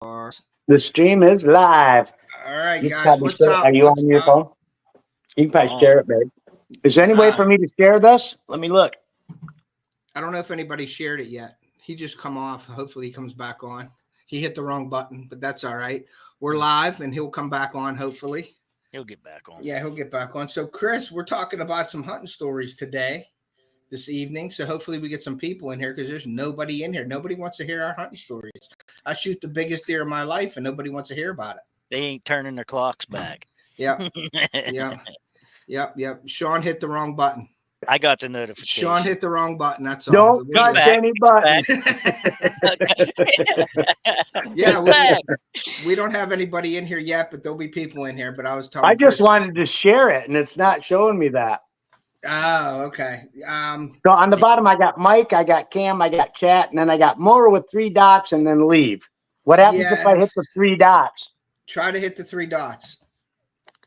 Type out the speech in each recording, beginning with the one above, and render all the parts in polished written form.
The stream is live. All right, You guys. What's up? Are you on your phone? You can probably share it, babe. Is there any way for me to share this? Let me look. I don't know if anybody shared it yet. He just come off. Hopefully he comes back on. He hit the wrong button, but that's all right. We're live, and he'll come back on, hopefully. He'll get back on. Yeah, he'll get back on. So, Chris, we're talking about some hunting stories this evening. So hopefully we get some people in here because there's nobody in here. Nobody wants to hear our hunting stories. I shoot the biggest deer of my life, and nobody wants to hear about it. They ain't turning their clocks back. Yep. Yep. Shawn hit the wrong button. I got the notification. Shawn hit the wrong button. That's all. Don't touch any buttons. Yeah, we don't have anybody in here yet, but there'll be people in here. But I was telling I just wanted to share it, and it's not showing me that. Oh, okay. So on the bottom, I got Mike, I got Cam, I got chat, and then I got more with 3 dots and then leave. What happens if I hit the 3 dots? Try to hit the 3 dots.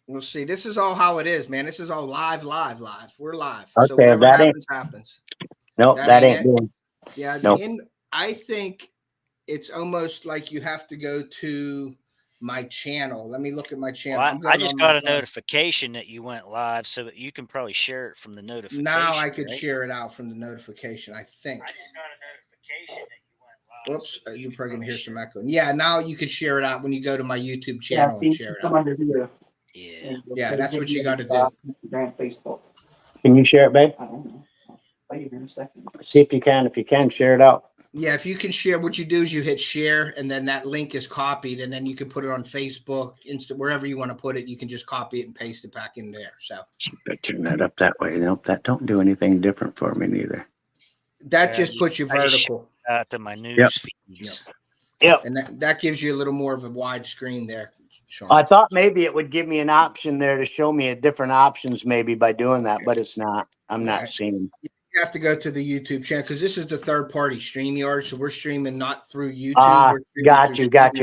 We'll see. This is all how it is, man. This is all live. We're live. Okay, so whatever happens. Nope, that ain't doing. Yeah, nope. I think it's almost like you have to go to my channel. Let me look at my channel. Well, I just got a notification that you went live, so you can probably share it from the notification. Now I could share it out from the notification, I think. I just got a notification that you went live. Whoops, you're probably going to hear some echoing. Yeah, now you could share it out when you go to my YouTube channel and share it out. Yeah, that's what you got to do. Instagram, Facebook. Can you share it, babe? I don't know. I'll you in a second. See if you can. If you can, share it out. Yeah, if you can share, what you do is you hit share, and then that link is copied, and then you can put it on Facebook, Insta, wherever you want to put it. You can just copy it and paste it back in there. So turn that up that way. Nope, that don't do anything different for me neither. That just puts you vertical. To my news feeds. Yep. And that gives you a little more of a wide screen there, Shawn. I thought maybe it would give me an option there to show me different options maybe by doing that, but it's not. I'm not seeing. You have to go to the YouTube channel because this is the third-party StreamYard, so we're streaming not through YouTube. Got you. That's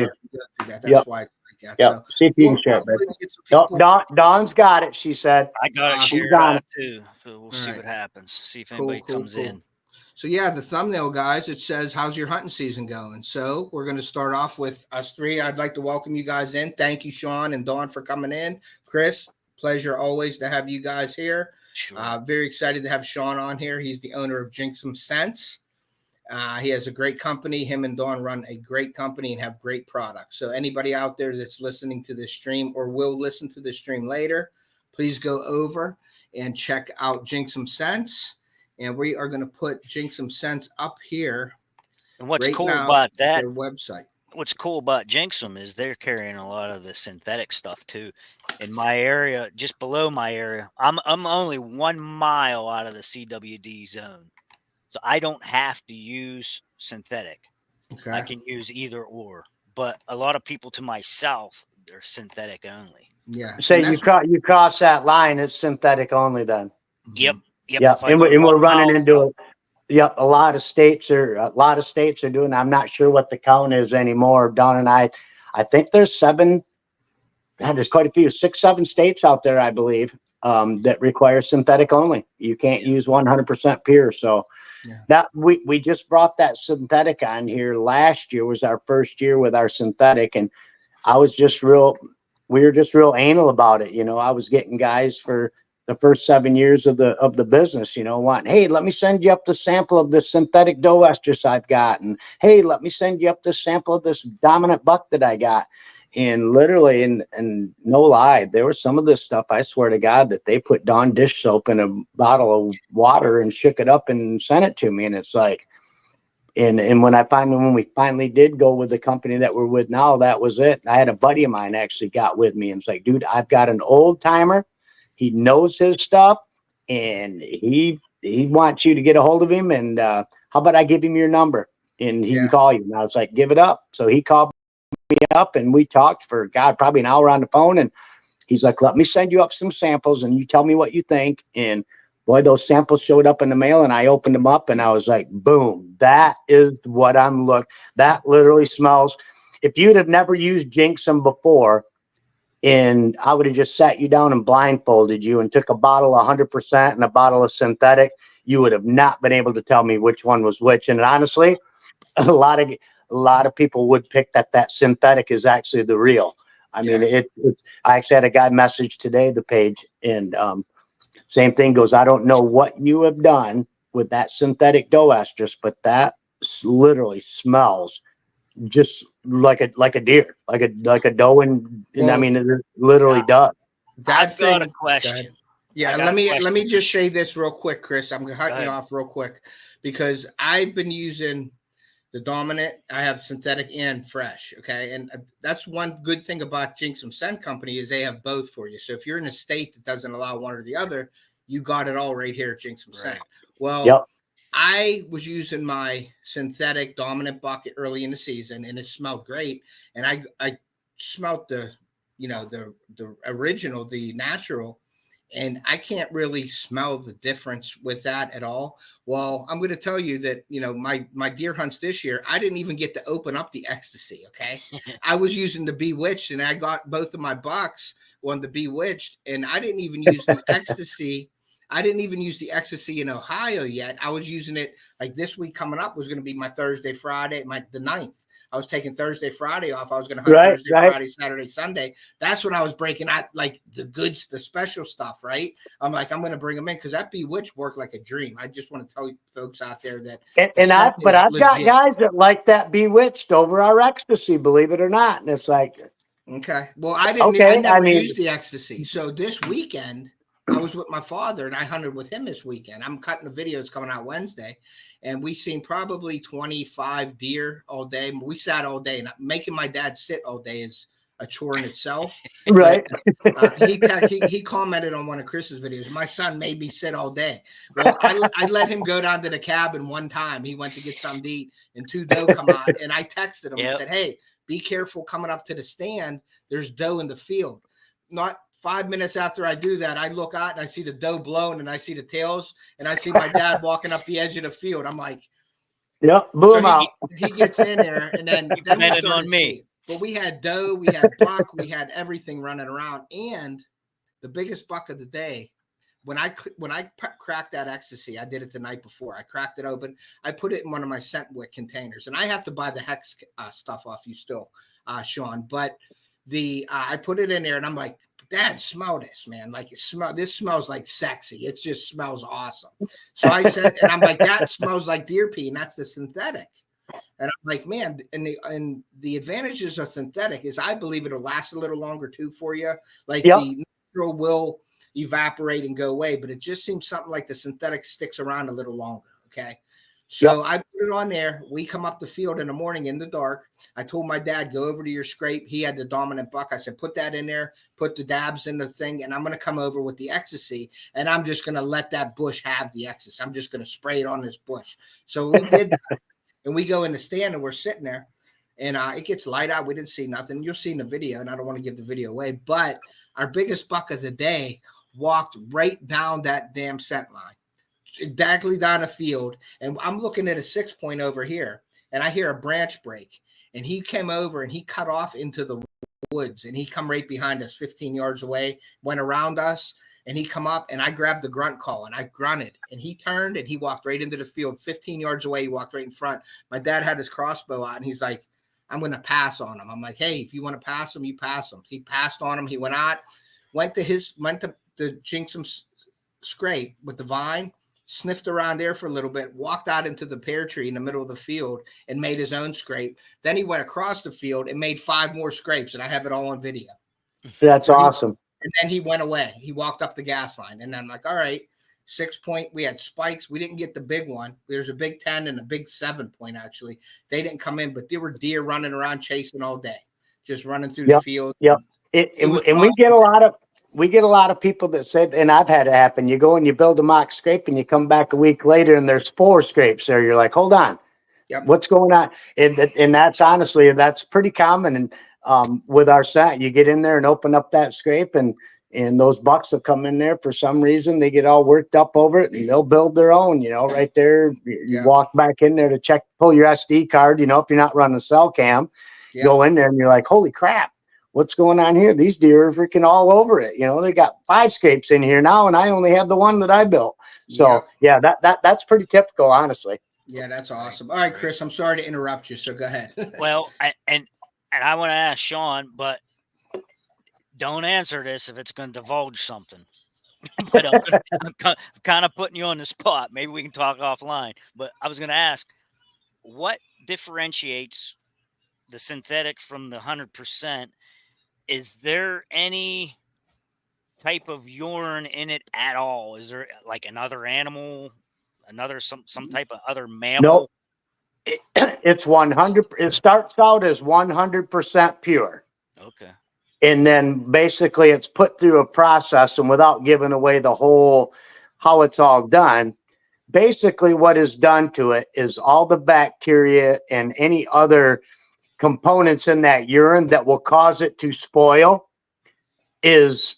why it's like that. Yep. So, see if you can share it, baby. Dawn's got it, she said. I got it shared out too, so we'll see what happens. See if anybody comes in. So, yeah, the thumbnail, guys, it says, how's your hunting season going? So we're going to start off with us 3. I'd like to welcome you guys in. Thank you, Shawn and Dawn, for coming in. Chris, pleasure always to have you guys here. Sure. Very excited to have Shawn on here. He's the owner of Jinx Some Sense. He has a great company. Him and Dawn run a great company and have great products. So anybody out there that's listening to this stream or will listen to this stream later, please go over and check out Jinx Some Sense. And we are going to put Jinx Some Sense up here. And what's cool about that their website? What's cool about Jinx Some is they're carrying a lot of the synthetic stuff too. In my area, just below my area, I'm only 1 mile out of the CWD zone, so I don't have to use synthetic. Okay, I can use either or. But a lot of people to my south, they're synthetic only. Yeah. So you cross that line, it's synthetic only then. Yep. Yeah, and we're running into it. Yep, a lot of states are doing. I'm not sure what the count is anymore. Dawn and I think there's 7. There's quite a few, 6, 7 states out there, I believe, that require synthetic only. You can't use 100% pure. So that we just brought that synthetic on here last year. Was our first year with our synthetic, and we were just real anal about it. You know, I was getting guys for the first 7 years of the business, you know, wanting, hey, let me send you up the sample of this synthetic doe estrus I've got, and hey, let me send you up this sample of this dominant buck that I got. And literally, and no lie, there was some of this stuff, I swear to God, that they put Dawn dish soap in a bottle of water and shook it up and sent it to me. And it's like, and when we finally did go with the company that we're with now, that was it. I had a buddy of mine actually got with me and it's like, dude, I've got an old timer. He knows his stuff, and he wants you to get a hold of him. And how about I give him your number, and he can call you. And I was like, give it up. So he called me up, and we talked for, probably an hour on the phone. And he's like, let me send you up some samples, and you tell me what you think. And boy, those samples showed up in the mail, and I opened them up, and I was like, boom, that is what I'm looking. That literally smells. If you'd have never used Jinx Some before, and I would have just sat you down and blindfolded you and took a bottle of 100% and a bottle of synthetic, you would have not been able to tell me which one was which. And honestly, a lot of a lot of people would pick that synthetic is actually the real. I mean, I actually had a guy message today the page, and same thing goes, I don't know what you have done with that synthetic doe estrus, but that literally smells just like a deer, like a doe, and I mean, it literally does. I've got a question. Yeah, let me just say this real quick, Chris. I'm cutting you off real quick because I've been using the dominant. I have synthetic and fresh. Okay, and that's one good thing about Jinxum Scent Company is they have both for you. So if you're in a state that doesn't allow one or the other, you got it all right here at Jinxum Scent. Well, I was using my synthetic dominant bucket early in the season, and it smelled great. And I smelled the original, the natural, and I can't really smell the difference with that at all. Well, I'm going to tell you that, my deer hunts this year, I didn't even get to open up the ecstasy. Okay. I was using the Bewitched, and I got both of my bucks on the Bewitched, and I didn't even use the ecstasy. I didn't even use the ecstasy in Ohio yet. I was using it like this week coming up was going to be my Thursday, Friday, the 9th. I was taking Thursday, Friday off. I was going to hunt Thursday, Friday, Saturday, Sunday. That's when I was breaking out like the goods, the special stuff, right? I'm like, I'm going to bring them in because that Bewitched worked like a dream. I just want to tell you folks out there that. I've got guys that like that Bewitched over our ecstasy, believe it or not. And it's like, okay. Well, I never used the ecstasy. So this weekend, I was with my father and I hunted with him this weekend. I'm cutting the videos coming out Wednesday, and we seen probably 25 deer all day. We sat all day, and making my dad sit all day is a chore in itself. Right. But, he commented on one of Chris's videos. My son made me sit all day. Well, I let him go down to the cabin one time. He went to get something to eat, and 2 doe come out, and I texted him and said, "Hey, be careful coming up to the stand. There's doe in the field." Not 5 minutes after I do that, I look out and I see the doe blown, and I see the tails, and I see my dad walking up the edge of the field. I'm like, boom out. He gets in there, and then he started on me. But we had doe, we had buck, we had everything running around, and the biggest buck of the day. When I cracked that ecstasy, I did it the night before. I cracked it open. I put it in one of my scent wick containers, and I have to buy the hex stuff off you still, Shawn. But I put it in there, and I'm like, Dad, smell this, man. Like this smells like sexy. It just smells awesome. So I said, and I'm like, that smells like deer pee, and that's the synthetic. And I'm like, man, and the advantages of synthetic is I believe it'll last a little longer too for you. Like the natural will evaporate and go away, but it just seems something like the synthetic sticks around a little longer. Okay. So I put it on there. We come up the field in the morning in the dark. I told my dad, go over to your scrape. He had the dominant buck. I said, put that in there, put the dabs in the thing, and I'm going to come over with the ecstasy, and I'm just going to let that bush have the ecstasy. I'm just going to spray it on this bush. So we did that, and we go in the stand, and we're sitting there, and it gets light out. We didn't see nothing. You'll see in the video, and I don't want to give the video away, but our biggest buck of the day walked right down that damn scent line. Exactly down the field, and I'm looking at a 6-point over here, and I hear a branch break, and he came over and he cut off into the woods, and he come right behind us 15 yards away, went around us, and he come up, and I grabbed the grunt call, and I grunted, and he turned, and he walked right into the field 15 yards away. He walked right in front. My dad had his crossbow out, and he's like, I'm going to pass on him. I'm like, hey, if you want to pass him, you pass him. He passed on him. He went out, went to the Jinxum scrape with the vine, sniffed around there for a little bit, walked out into the pear tree in the middle of the field and made his own scrape. Then he went across the field and made 5 more scrapes, and I have it all on video. That's awesome. And then he went away. He walked up the gas line, and I'm like, all right, 6-point. We had spikes. We didn't get the big one. There's a big 10 and a big 7-point, actually. They didn't come in, but there were deer running around chasing all day, just running through the field. Yep. And we get a lot of people that said, and I've had it happen. You go and you build a mock scrape, and you come back a week later, and there's 4 scrapes there. You're like, hold on, what's going on? And that's honestly, that's pretty common. And with our scent, you get in there and open up that scrape, and those bucks will come in there for some reason. They get all worked up over it, and they'll build their own. Right there. You walk back in there to pull your SD card. If you're not running a cell cam, go in there, and you're like, holy crap. What's going on here? These deer are freaking all over it. They got 5 scrapes in here now, and I only have the one that I built. So that's pretty typical, honestly. Yeah, that's awesome. All right, Chris, I'm sorry to interrupt you, so go ahead. Well, and I want to ask Shawn, but don't answer this if it's going to divulge something. But I'm kind of putting you on the spot. Maybe we can talk offline. But I was going to ask, what differentiates the synthetic from the 100%? Is there any type of urine in it at all? Is there like another animal, some type of other mammal? Nope. It's 100. It starts out as 100% pure. Okay. And then basically it's put through a process, and without giving away the whole how it's all done, basically what is done to it is all the bacteria and any other components in that urine that will cause it to spoil is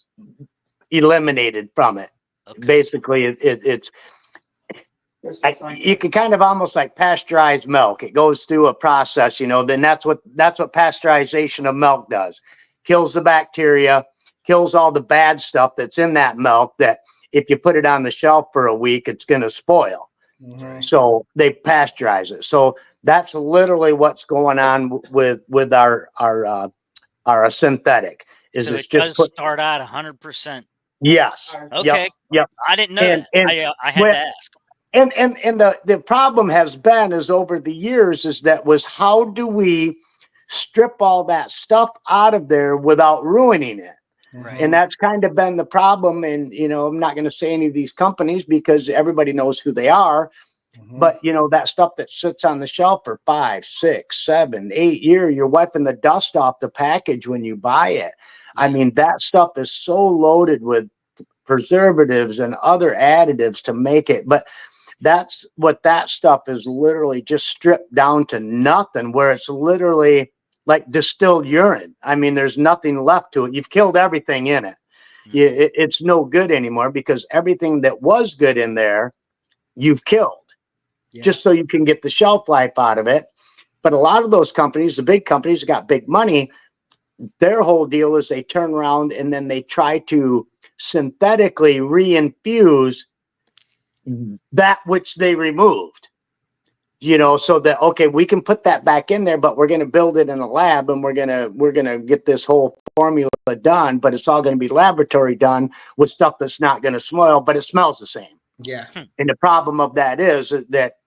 eliminated from it. Okay. Basically, it's you can kind of almost like pasteurized milk. It goes through a process, then that's what pasteurization of milk does. Kills the bacteria, kills all the bad stuff that's in that milk that if you put it on the shelf for a week, it's going to spoil. Mhm. So they pasteurize it. So that's literally what's going on with our synthetic. So it does start out 100%. Yes. Okay. Yep. I didn't know that. I had to ask. And the problem has been is over the years is that was how do we strip all that stuff out of there without ruining it? Right. And that's kind of been the problem. And, I'm not going to say any of these companies because everybody knows who they are. Mhm. But, that stuff that sits on the shelf for 5, 6, 7, 8 years, you're wiping the dust off the package when you buy it. I mean, that stuff is so loaded with preservatives and other additives to make it. But that's what that stuff is literally just stripped down to nothing, where it's literally like distilled urine. I mean, there's nothing left to it. You've killed everything in it. It's no good anymore because everything that was good in there, you've killed just so you can get the shelf life out of it. But a lot of those companies, the big companies that got big money, their whole deal is they turn around and then they try to synthetically reinfuse that which they removed, so that, okay, we can put that back in there, but we're going to build it in a lab and we're going to get this whole formula done, but it's all going to be laboratory done with stuff that's not going to spoil, but it smells the same. Yeah. And the problem of that is that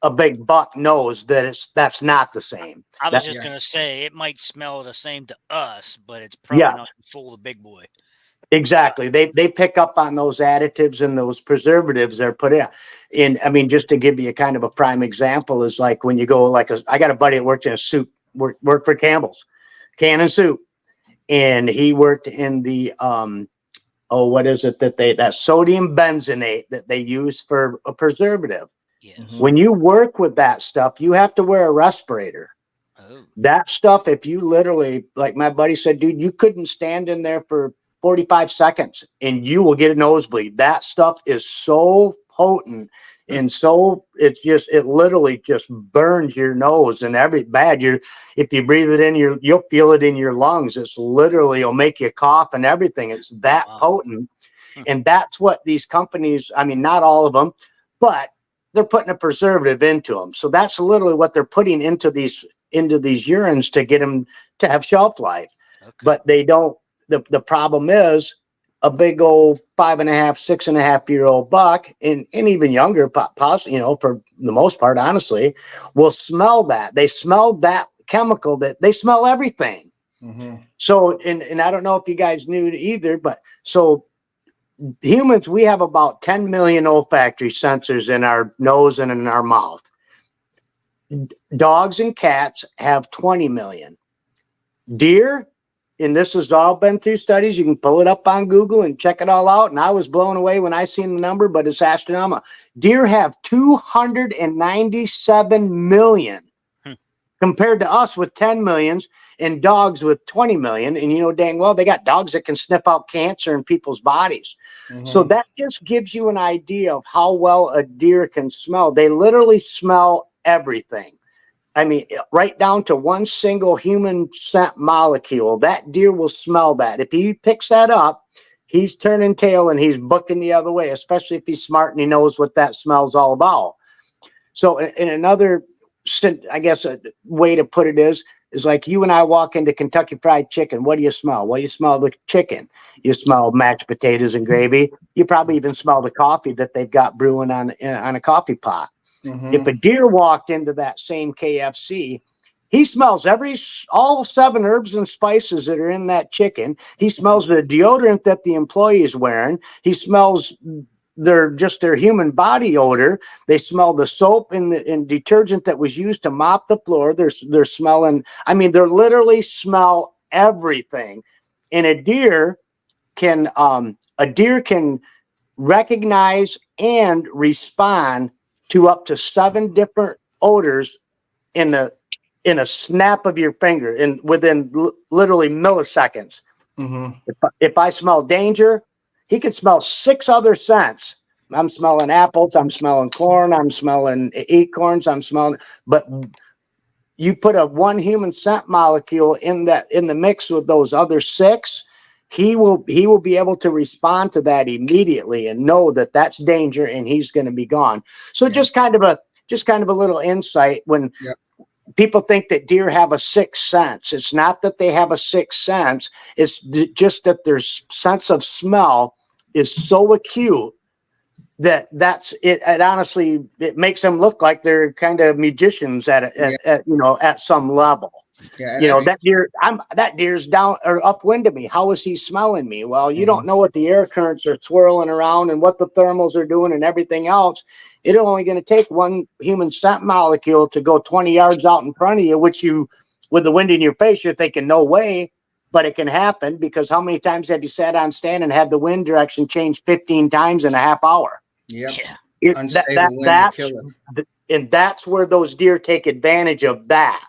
a big buck knows that that's not the same. I was just going to say it might smell the same to us, but it's probably not going to fool the big boy. Exactly. They pick up on those additives and those preservatives they're put in. And I mean, just to give you a kind of a prime example is like when you go I got a buddy that worked in a soup, worked for Campbell's, Cannon Soup. And he worked in the, what is it that sodium benzenate that they use for a preservative. Yes. Mhm. When you work with that stuff, you have to wear a respirator. Oh. That stuff, if you literally, like my buddy said, dude, you couldn't stand in there for 45 seconds and you will get a nosebleed. That stuff is so potent and so it literally just burns your nose and if you breathe it in you'll feel it in your lungs. It's literally, it'll make you cough and everything. It's that potent. And that's what these companies, I mean, not all of them, but they're putting a preservative into them. So that's literally what they're putting into these urines to get them to have shelf life. Okay. But they don't. The problem is a big old 5.5, 6.5-year-old buck and even younger, possibly, for the most part, honestly, will smell that. They smell that chemical that they smell everything. Mm-hmm. So, and I don't know if you guys knew either, but so humans, we have about 10 million olfactory sensors in our nose and in our mouth. Dogs and cats have 20 million. Deer, and this has all been through studies. You can pull it up on Google and check it all out. And I was blown away when I seen the number, but it's astronomical. Deer have 297 million compared to us with 10 millions and dogs with 20 million. And dang well, they got dogs that can sniff out cancer in people's bodies. Mm-hmm. So that just gives you an idea of how well a deer can smell. They literally smell everything. I mean, right down to one single human scent molecule, that deer will smell that. If he picks that up, he's turning tail and he's booking the other way, especially if he's smart and he knows what that smell's all about. So in another, I guess a way to put it is like you and I walk into Kentucky Fried Chicken. What do you smell? Well, you smell the chicken. You smell mashed potatoes and gravy. You probably even smell the coffee that they've got brewing on a coffee pot. If a deer walked into that same KFC, he smells all 7 herbs and spices that are in that chicken. He smells the deodorant that the employee is wearing. He smells their human body odor. They smell the soap and detergent that was used to mop the floor. They're smelling. I mean, they're literally smell everything. And a deer can recognize and respond to up to 7 different odors in a snap of your finger, within literally milliseconds. If I smell danger, he can smell 6 other scents. I'm smelling apples. I'm smelling corn. I'm smelling acorns. But you put a 1 human scent molecule in the mix with those other 6, he will be able to respond to that immediately and know that that's danger and he's going to be gone. So just kind of a little insight when people think that deer have a 6th sense. It's not that they have a 6th sense. It's just that their sense of smell is so acute that's it. And honestly, it makes them look like they're kind of magicians at some level. That deer's down or upwind of me. How is he smelling me? Well, you don't know what the air currents are swirling around and what the thermals are doing and everything else. It's only going to take 1 human scent molecule to go 20 yards out in front of you, which with the wind in your face, you're thinking no way, but it can happen, because how many times have you sat on stand and had the wind direction change 15 times in a half hour? And that's where those deer take advantage of that.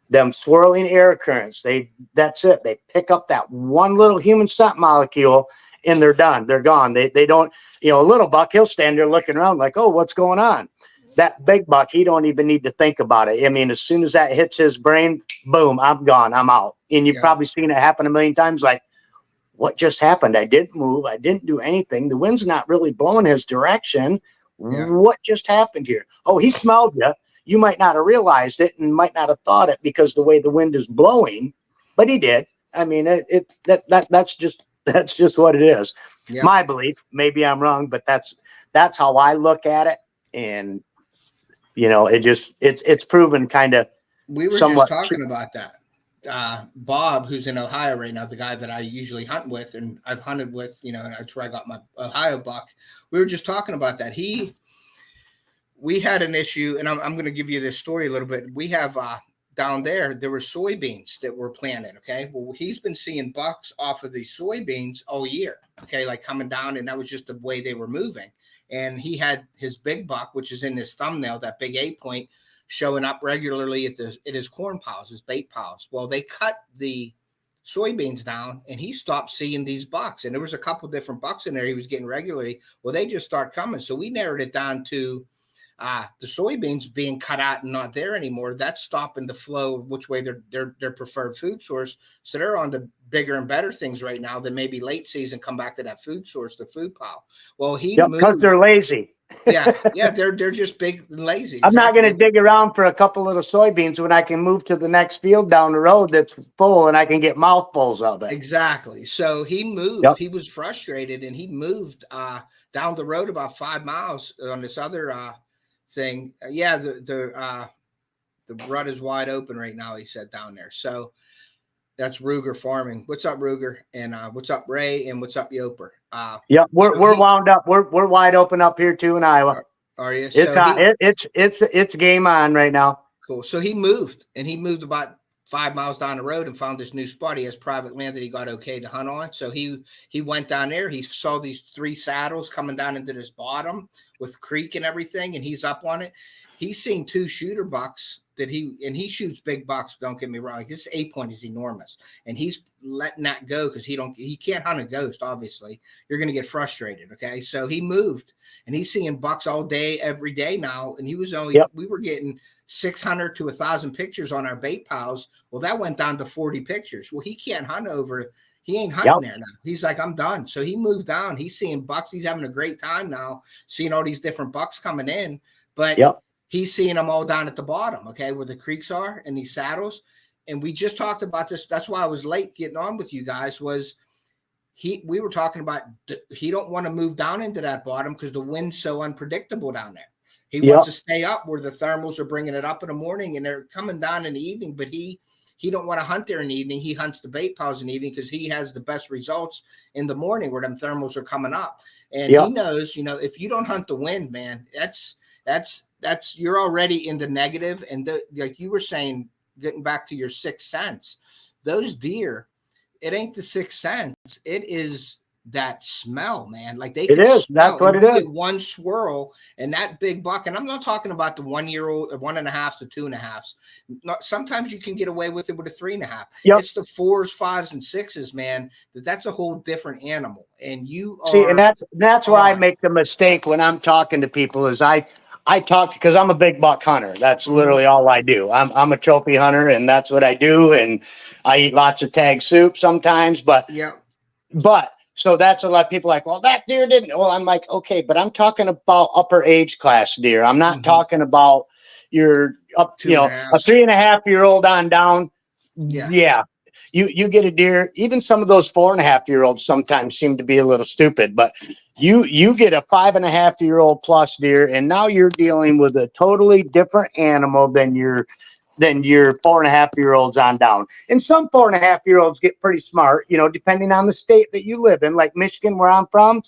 Them swirling air currents. That's it. They pick up that 1 little human scent molecule and they're done. They're gone. They don't, a little buck, he'll stand there looking around like, oh, what's going on? That big buck, he don't even need to think about it. I mean, as soon as that hits his brain, boom, I'm gone. I'm out. And you've probably seen it happen a million times. Like, what just happened? I didn't move. I didn't do anything. The wind's not really blowing his direction. What just happened here? Oh, he smelled you. You might not have realized it and might not have thought it because the way the wind is blowing, but he did. I mean, that's just what it is. My belief. Maybe I'm wrong, but that's how I look at it. And it's proven kind of. We were just talking about that. Bob, who's in Ohio right now, the guy that I usually hunt with and I've hunted with, that's where I got my Ohio buck. We were just talking about that. We had an issue, and I'm going to give you this story a little bit. We have down there were soybeans that were planted. Okay. Well, he's been seeing bucks off of the soybeans all year. Okay. Like coming down, and that was just the way they were moving. And he had his big buck, which is in his thumbnail, that big 8-point, showing up regularly at his corn piles, his bait piles. Well, they cut the soybeans down and he stopped seeing these bucks. And there was a couple different bucks in there he was getting regularly. Well, they just start coming. So we narrowed it down to the soybeans being cut out and not there anymore. That's stopping the flow of which way their preferred food source. So they're on the bigger and better things right now that maybe late season come back to that food source, the food pile. Well, because they're lazy. They're just big and lazy. I'm not going to dig around for a couple little soybeans when I can move to the next field down the road that's full and I can get mouthfuls of it. Exactly. So he moved. He was frustrated and he moved down the road about 5 miles on this other thing. The rut is wide open right now, he said down there. So that's Ruger Farming. What's up, Ruger? And what's up, Ray? And what's up, Yoper? We're wound up. We're wide open up here too in Iowa. Are you? It's game on right now. Cool. So he moved about 5 miles down the road and found this new spot. He has private land that he got okay to hunt on. So he went down there. He saw these 3 saddles coming down into this bottom with creek and everything, and he's up on it. He's seen 2 shooter bucks that he shoots big bucks. Don't get me wrong. His 8-point is enormous, and he's letting that go because he can't hunt a ghost. Obviously, you're going to get frustrated. Okay, so he moved, and he's seeing bucks all day, every day now. And he was only we were getting 600 to 1,000 pictures on our bait piles. Well, that went down to 40 pictures. Well, he can't hunt over. He ain't hunting there now. He's like, I'm done. So he moved down. He's seeing bucks. He's having a great time now, seeing all these different bucks coming in, but. he's seeing them all down at the bottom, okay, where the creeks are and these saddles. And we just talked about this. That's why I was late getting on with you guys. Was we were talking about he don't want to move down into that bottom because the wind's so unpredictable down there. He wants to stay up where the thermals are bringing it up in the morning and they're coming down in the evening. But he don't want to hunt there in the evening. He hunts the bait piles in the evening because he has the best results in the morning where them thermals are coming up. And he knows, if you don't hunt the wind, man, that's you're already in the negative. And like you were saying, getting back to your sixth sense, those deer, it ain't the sixth sense. It is that smell, man. Like they can smell. That's what it is. One swirl and that big buck, and I'm not talking about the 1 year old, 1.5 to 2.5. Sometimes you can get away with it with a 3.5. It's the 4s, 5s, and 6s, man. That's a whole different animal. And you see, and that's why I make the mistake when I'm talking to people is I talk because I'm a big buck hunter. That's literally all I do. I'm a trophy hunter, and that's what I do. And I eat lots of tag soup sometimes, but so that's a lot of people like, well, that deer didn't. Well, I'm like, okay, but I'm talking about upper age class deer. I'm not talking about your up, a 3.5-year-old on down. Yeah. You get a deer, even some of those 4.5-year-olds sometimes seem to be a little stupid, but you get a 5.5-year-old plus deer, and now you're dealing with a totally different animal than your 4.5-year-olds on down. And some 4.5-year-olds get pretty smart, depending on the state that you live in, like Michigan, where I'm from.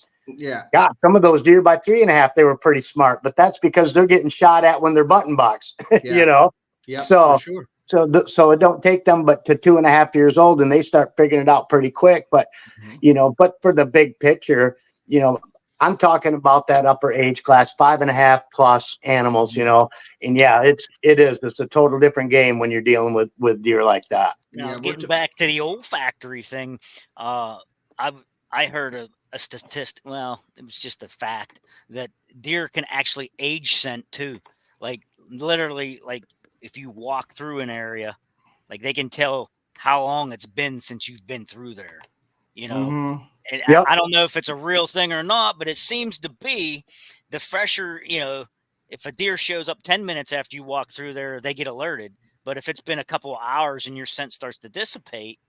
God, some of those deer by 3.5, they were pretty smart, but that's because they're getting shot at when they're button box, So for sure. So it don't take them but to 2.5 years old, and they start figuring it out pretty quick. But, but for the big picture, I'm talking about that upper age class, 5.5 plus animals, and it's a total different game when you're dealing with deer like that. Now, getting back to the olfactory thing, I heard a statistic. Well, it was just a fact that deer can actually age scent too. Like literally, like if you walk through an area, like they can tell how long it's been since you've been through there, And I don't know if it's a real thing or not, but it seems to be. The fresher, if a deer shows up 10 minutes after you walk through there, they get alerted. But if it's been a couple of hours and your scent starts to dissipate,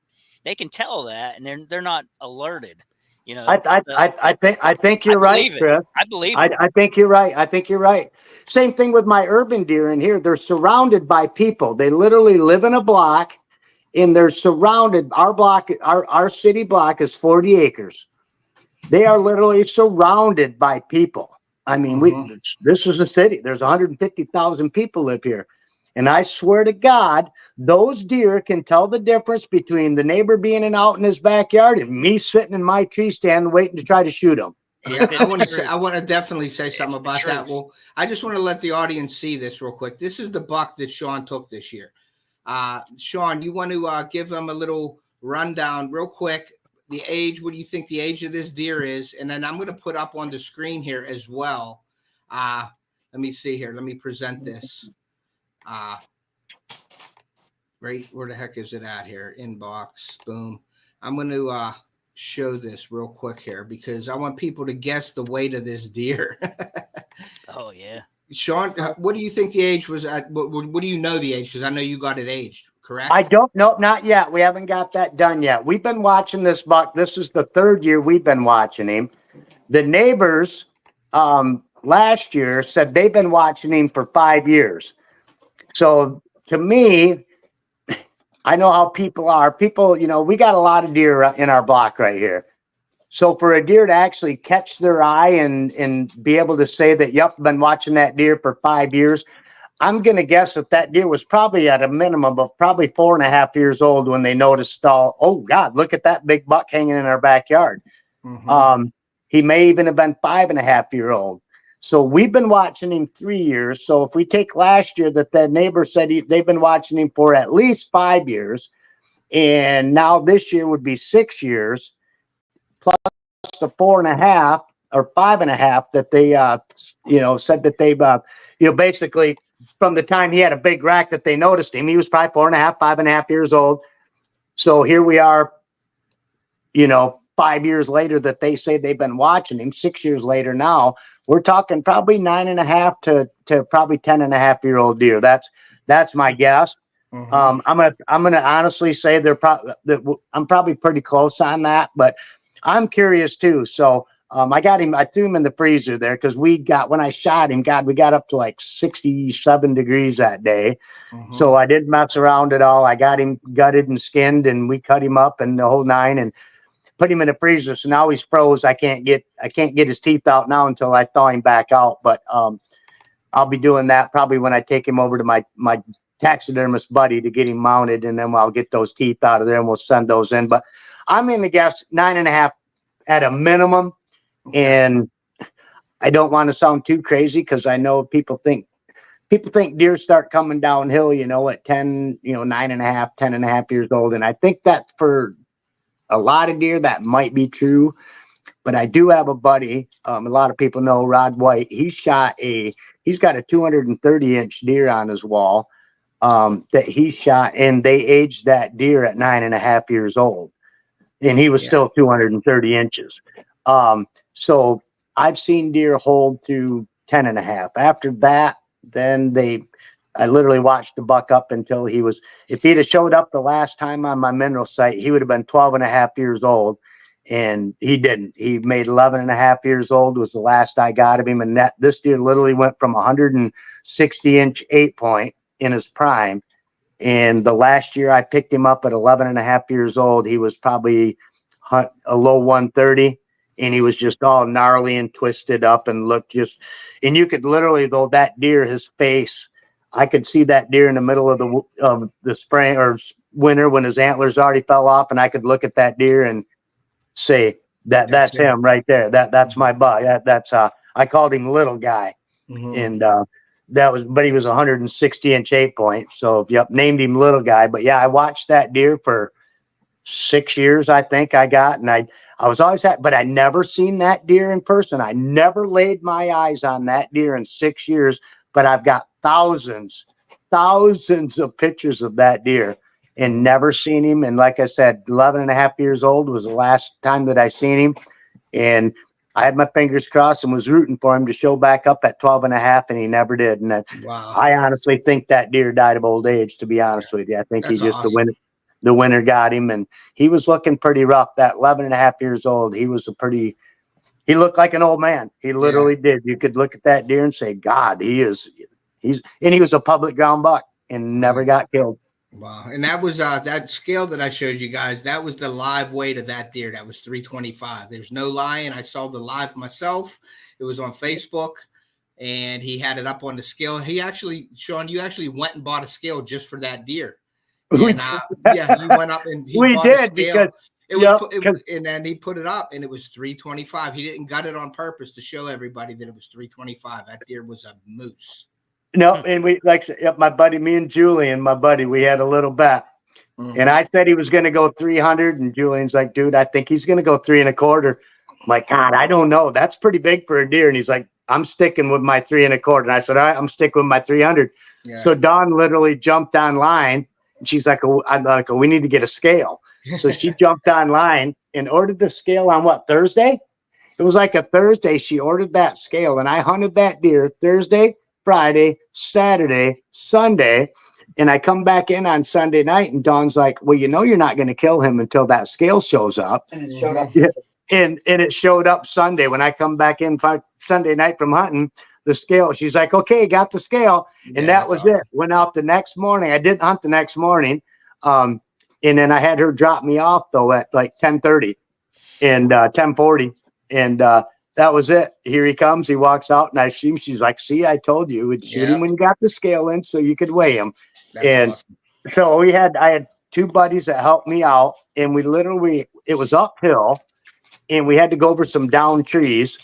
they can tell that, and they're not alerted. I think you're right, Chris. I believe it. I think you're right. I think you're right. Same thing with my urban deer in here. They're surrounded by people. They literally live in a block, and they're surrounded. Our city block is 40 acres. They are literally surrounded by people. I mean, this is a city. There's 150,000 people live here. And I swear to God, those deer can tell the difference between the neighbor being out in his backyard and me sitting in my tree stand waiting to try to shoot him. Yeah, I want to definitely say something about that. Well, I just want to let the audience see this real quick. This is the buck that Shawn took this year. Shawn, you want to give them a little rundown real quick? The age, what do you think the age of this deer is? And then I'm going to put up on the screen here as well. Let me see here. Let me present this. Right, where the heck is it at here? Inbox, boom. I'm going to show this real quick here because I want people to guess the weight of this deer. Oh, yeah. Shawn, what do you think the age was at? What do you know the age? Because I know you got it aged, correct? I don't know. Not yet. We haven't got that done yet. We've been watching this buck. This is the third year we've been watching him. The neighbors last year said they've been watching him for 5 years. So to me, I know how people are. People, we got a lot of deer in our block right here. So for a deer to actually catch their eye and be able to say that, yep, been watching that deer for 5 years, I'm going to guess that deer was probably at a minimum of probably 4.5 years old when they noticed, oh God, look at that big buck hanging in our backyard. He may even have been 5.5-year-old. So we've been watching him 3 years. So if we take last year that neighbor said they've been watching him for at least 5 years, and now this year would be 6 years, plus the 4.5 or 5.5 that they, said that they've, basically from the time he had a big rack that they noticed him, he was probably 4.5, 5.5 years old. So here we are, 5 years later that they say they've been watching him, 6 years later now, we're talking probably 9.5 to probably 10.5-year-old deer. That's my guess. Mhm. I'm gonna honestly say I'm probably pretty close on that, but I'm curious too. So I threw him in the freezer there because when I shot him, God, we got up to like 67 degrees that day. So Mhm. I didn't mess around at all. I got him gutted and skinned, and we cut him up and the whole nine and put him in the freezer. So now he's froze. I can't get his teeth out now until I thaw him back out. But I'll be doing that probably when I take him over to my taxidermist buddy to get him mounted, and then I'll get those teeth out of there and we'll send those in. But I'm going to guess 9.5 at a minimum. Okay. And I don't want to sound too crazy because I know people think deer start coming downhill, at 10, 9.5, 10.5 years old. And I think that for a lot of deer, that might be true. But I do have a buddy. A lot of people know Rod White. He's got a 230-inch deer on his wall that he shot, and they aged that deer at 9.5 years old, and he was still 230 inches. So I've seen deer hold through 10.5. After that, then I literally watched the buck up until if he'd have showed up the last time on my mineral site, he would have been 12.5 years old. And he didn't. He made 11.5 years old was the last I got of him. And this deer literally went from 160-inch 8-point in his prime. And the last year I picked him up at 11.5 years old, he was probably a low 130. And he was just all gnarly and twisted up and and you could literally, though, that deer, his face, I could see that deer in the middle of the spring or winter when his antlers already fell off. And I could look at that deer and say that's him right there. That's my buck. I called him little guy. Mhm. And but he was 160-inch 8-point. So named him little guy. But yeah, I watched that deer for 6 years, I think I got, and I was always but I never seen that deer in person. I never laid my eyes on that deer in 6 years, but I've got thousands of pictures of that deer and never seen him. And like I said, 11.5 years old was the last time that I seen him. And I had my fingers crossed and was rooting for him to show back up at 12.5, and he never did. And Wow. I honestly think that deer died of old age, to be honest with you. I think That's he just awesome. the winter got him, and he was looking pretty rough. That 11.5 years old, he looked like an old man. He literally did. You could look at that deer and say, God, he was a public ground buck and never got killed. Wow. And that was that scale that I showed you guys. That was the live weight of that deer. That was 325. There's no lying. I saw the live myself. It was on Facebook, and he had it up on the scale. Shawn, you actually went and bought a scale just for that deer. And you went up and he bought a scale. And then he put it up, and it was 325. He didn't gut it on purpose to show everybody that it was 325. That deer was a moose. No, and we my buddy, me and Julian, my buddy, we had a little bet. Mm-hmm. And I said he was going to go 300, and Julian's like, dude, I think he's going to go 3.25. I'm like, God, I don't know. That's pretty big for a deer. And he's like, I'm sticking with my 3.25. And I said, all right, I'm sticking with my 300. Yeah. So Dawn literally jumped online, and she's like, I'm like, we need to get a scale. So she jumped online and ordered the scale on Thursday? It was like a Thursday. She ordered that scale, and I hunted that deer Thursday, Friday, Saturday, Sunday. And I come back in on Sunday night, and Dawn's like, well, you're not going to kill him until that scale shows up. And it showed up. And it showed up Sunday. When I come back in Sunday night from hunting, the scale, she's like, okay, got the scale. And that was awesome. It. Went out the next morning. I didn't hunt the next morning. And then I had her drop me off, though, at like 10:30 and 10:40. And that was it. Here he comes. He walks out, and I see him. She's like, see, I told you, would shoot him when you got the scale in so you could weigh him. That's awesome. So I had two buddies that helped me out, and it was uphill, and we had to go over some down trees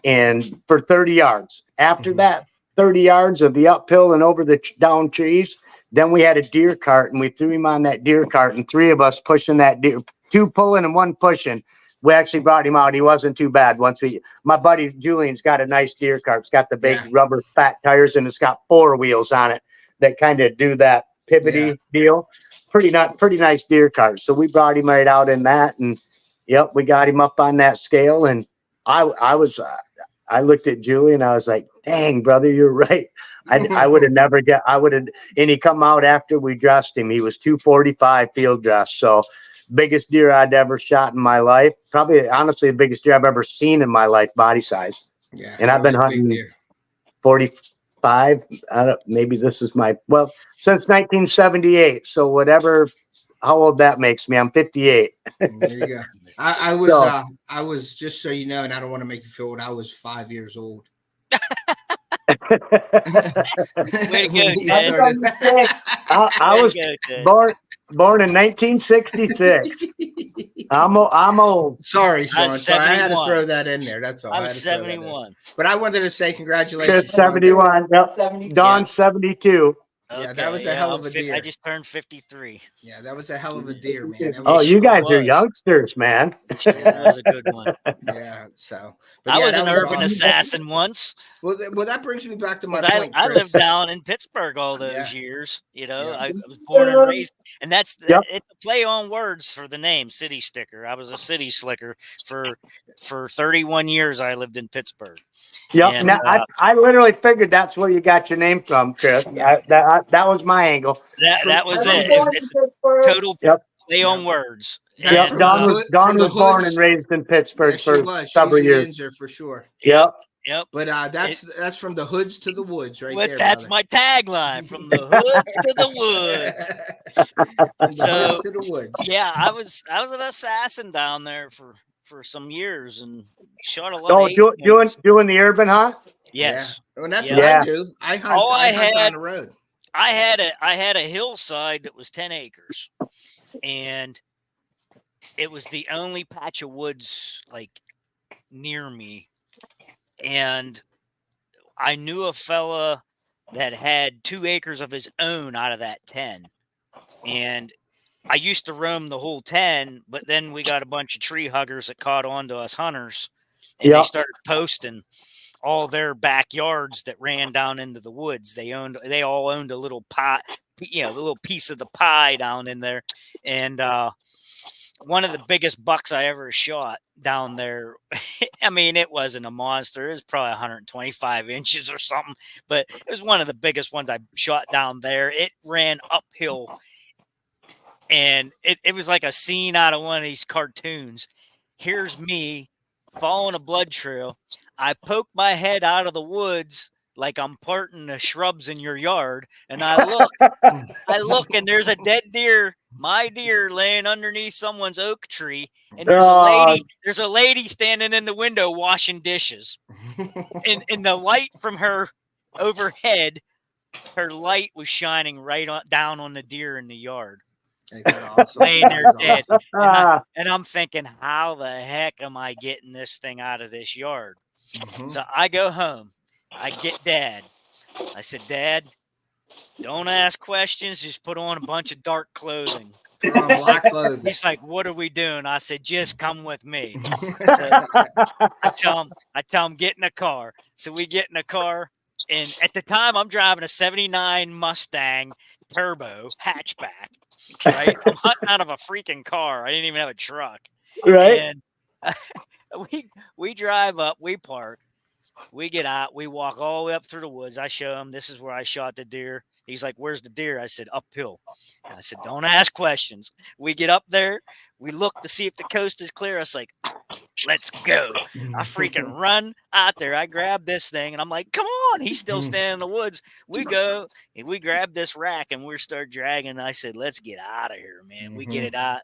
and for 30 yards. After that 30 yards of the uphill and over the down trees, then we had a deer cart, and we threw him on that deer cart, and three of us pushing that deer, two pulling and one pushing. We actually brought him out. He wasn't too bad. My buddy Julian's got a nice deer cart. It's got the big rubber fat tires, and it's got 4 wheels on it that kind of do that pivoty deal. Pretty nice deer cart. So we brought him right out in that, and Yep, we got him up on that scale, and I looked at Julie and I was like, "Dang, brother, you're right. I would have never get. I would have." And he come out after we dressed him. He was 245 field dress. So biggest deer I'd ever shot in my life. Probably, honestly, the biggest deer I've ever seen in my life, body size. Yeah, And I've been hunting 45. Maybe this is since 1978. So whatever, how old that makes me, I'm 58. There you go. I was just so you know, and I don't want to make you feel old. I was 5 years old. Way to go, Ted. I was born in 1966. I'm old. Sorry, Shawn. Sorry, I had to 71. throw that in there. That's all. I was 71. But I wanted to say congratulations. Chris 71. Yep. Don 72. Yeah, that was a hell of a deer. I just turned 53. Yeah, that was a hell of a deer, man. Oh, you guys are youngsters, man. Yeah, that was a good one. Yeah, so. I was an urban assassin once. Well, that brings me back to my point. I lived down in Pittsburgh all those years. You know, I was born and raised, and it's a play on words for the name City Sticker. I was a city slicker for 31 years. I lived in Pittsburgh. Yep. And, now, I literally figured that's where you got your name from, Chris. That was my angle. That was it. It's total play on words. Yep. Don was born and raised in Pittsburgh for several years. For sure. Yep. But that's from the hoods to the woods, right there. That's my tagline: from the hoods to the woods. So, to the woods. Yeah, I was an assassin down there for some years and shot a lot. Doing the urban hunt. Yes, and that's what I do. I hunt. I hunt on the road. I had a hillside that was 10 acres, and it was the only patch of woods like near me. And I knew a fella that had 2 acres of his own out of that 10. And I used to roam the whole 10, but then we got a bunch of tree huggers that caught on to us hunters, and they started posting all their backyards that ran down into the woods. They all owned a little pie, a little piece of the pie down in there. And one of the biggest bucks I ever shot down there, I mean, it wasn't a monster. It was probably 125 inches or something, but it was one of the biggest ones I shot down there. It ran uphill, and it was like a scene out of one of these cartoons. Here's me following a blood trail. I poke my head out of the woods like I'm parting the shrubs in your yard, and I look, and there's a dead deer, my deer, laying underneath someone's oak tree, and there's a lady standing in the window washing dishes, and the light from her overhead, her light was shining right down on the deer in the yard. Awesome. Laying there dead. And I'm thinking, how the heck am I getting this thing out of this yard? So I go home. I get Dad. I said, Dad, don't ask questions. Just put on a bunch of dark clothing. Black clothing. He's like, what are we doing? I said, just come with me. So I tell him, get in a car. So we get in a car. And at the time, I'm driving a 79 Mustang Turbo hatchback. Right? I'm hunting out of a freaking car. I didn't even have a truck. Right. And we drive up, we park, we get out, we walk all the way up through the woods. I show him, this is where I shot the deer. He's like, where's the deer? I said, uphill. And I said, don't ask questions. We get up there, we look to see if the coast is clear. I was like, let's go. I freaking run out there. I grab this thing and I'm like, come on. He's still standing in the woods. We go and we grab this rack and we start dragging. I said, let's get out of here, man. We get it out.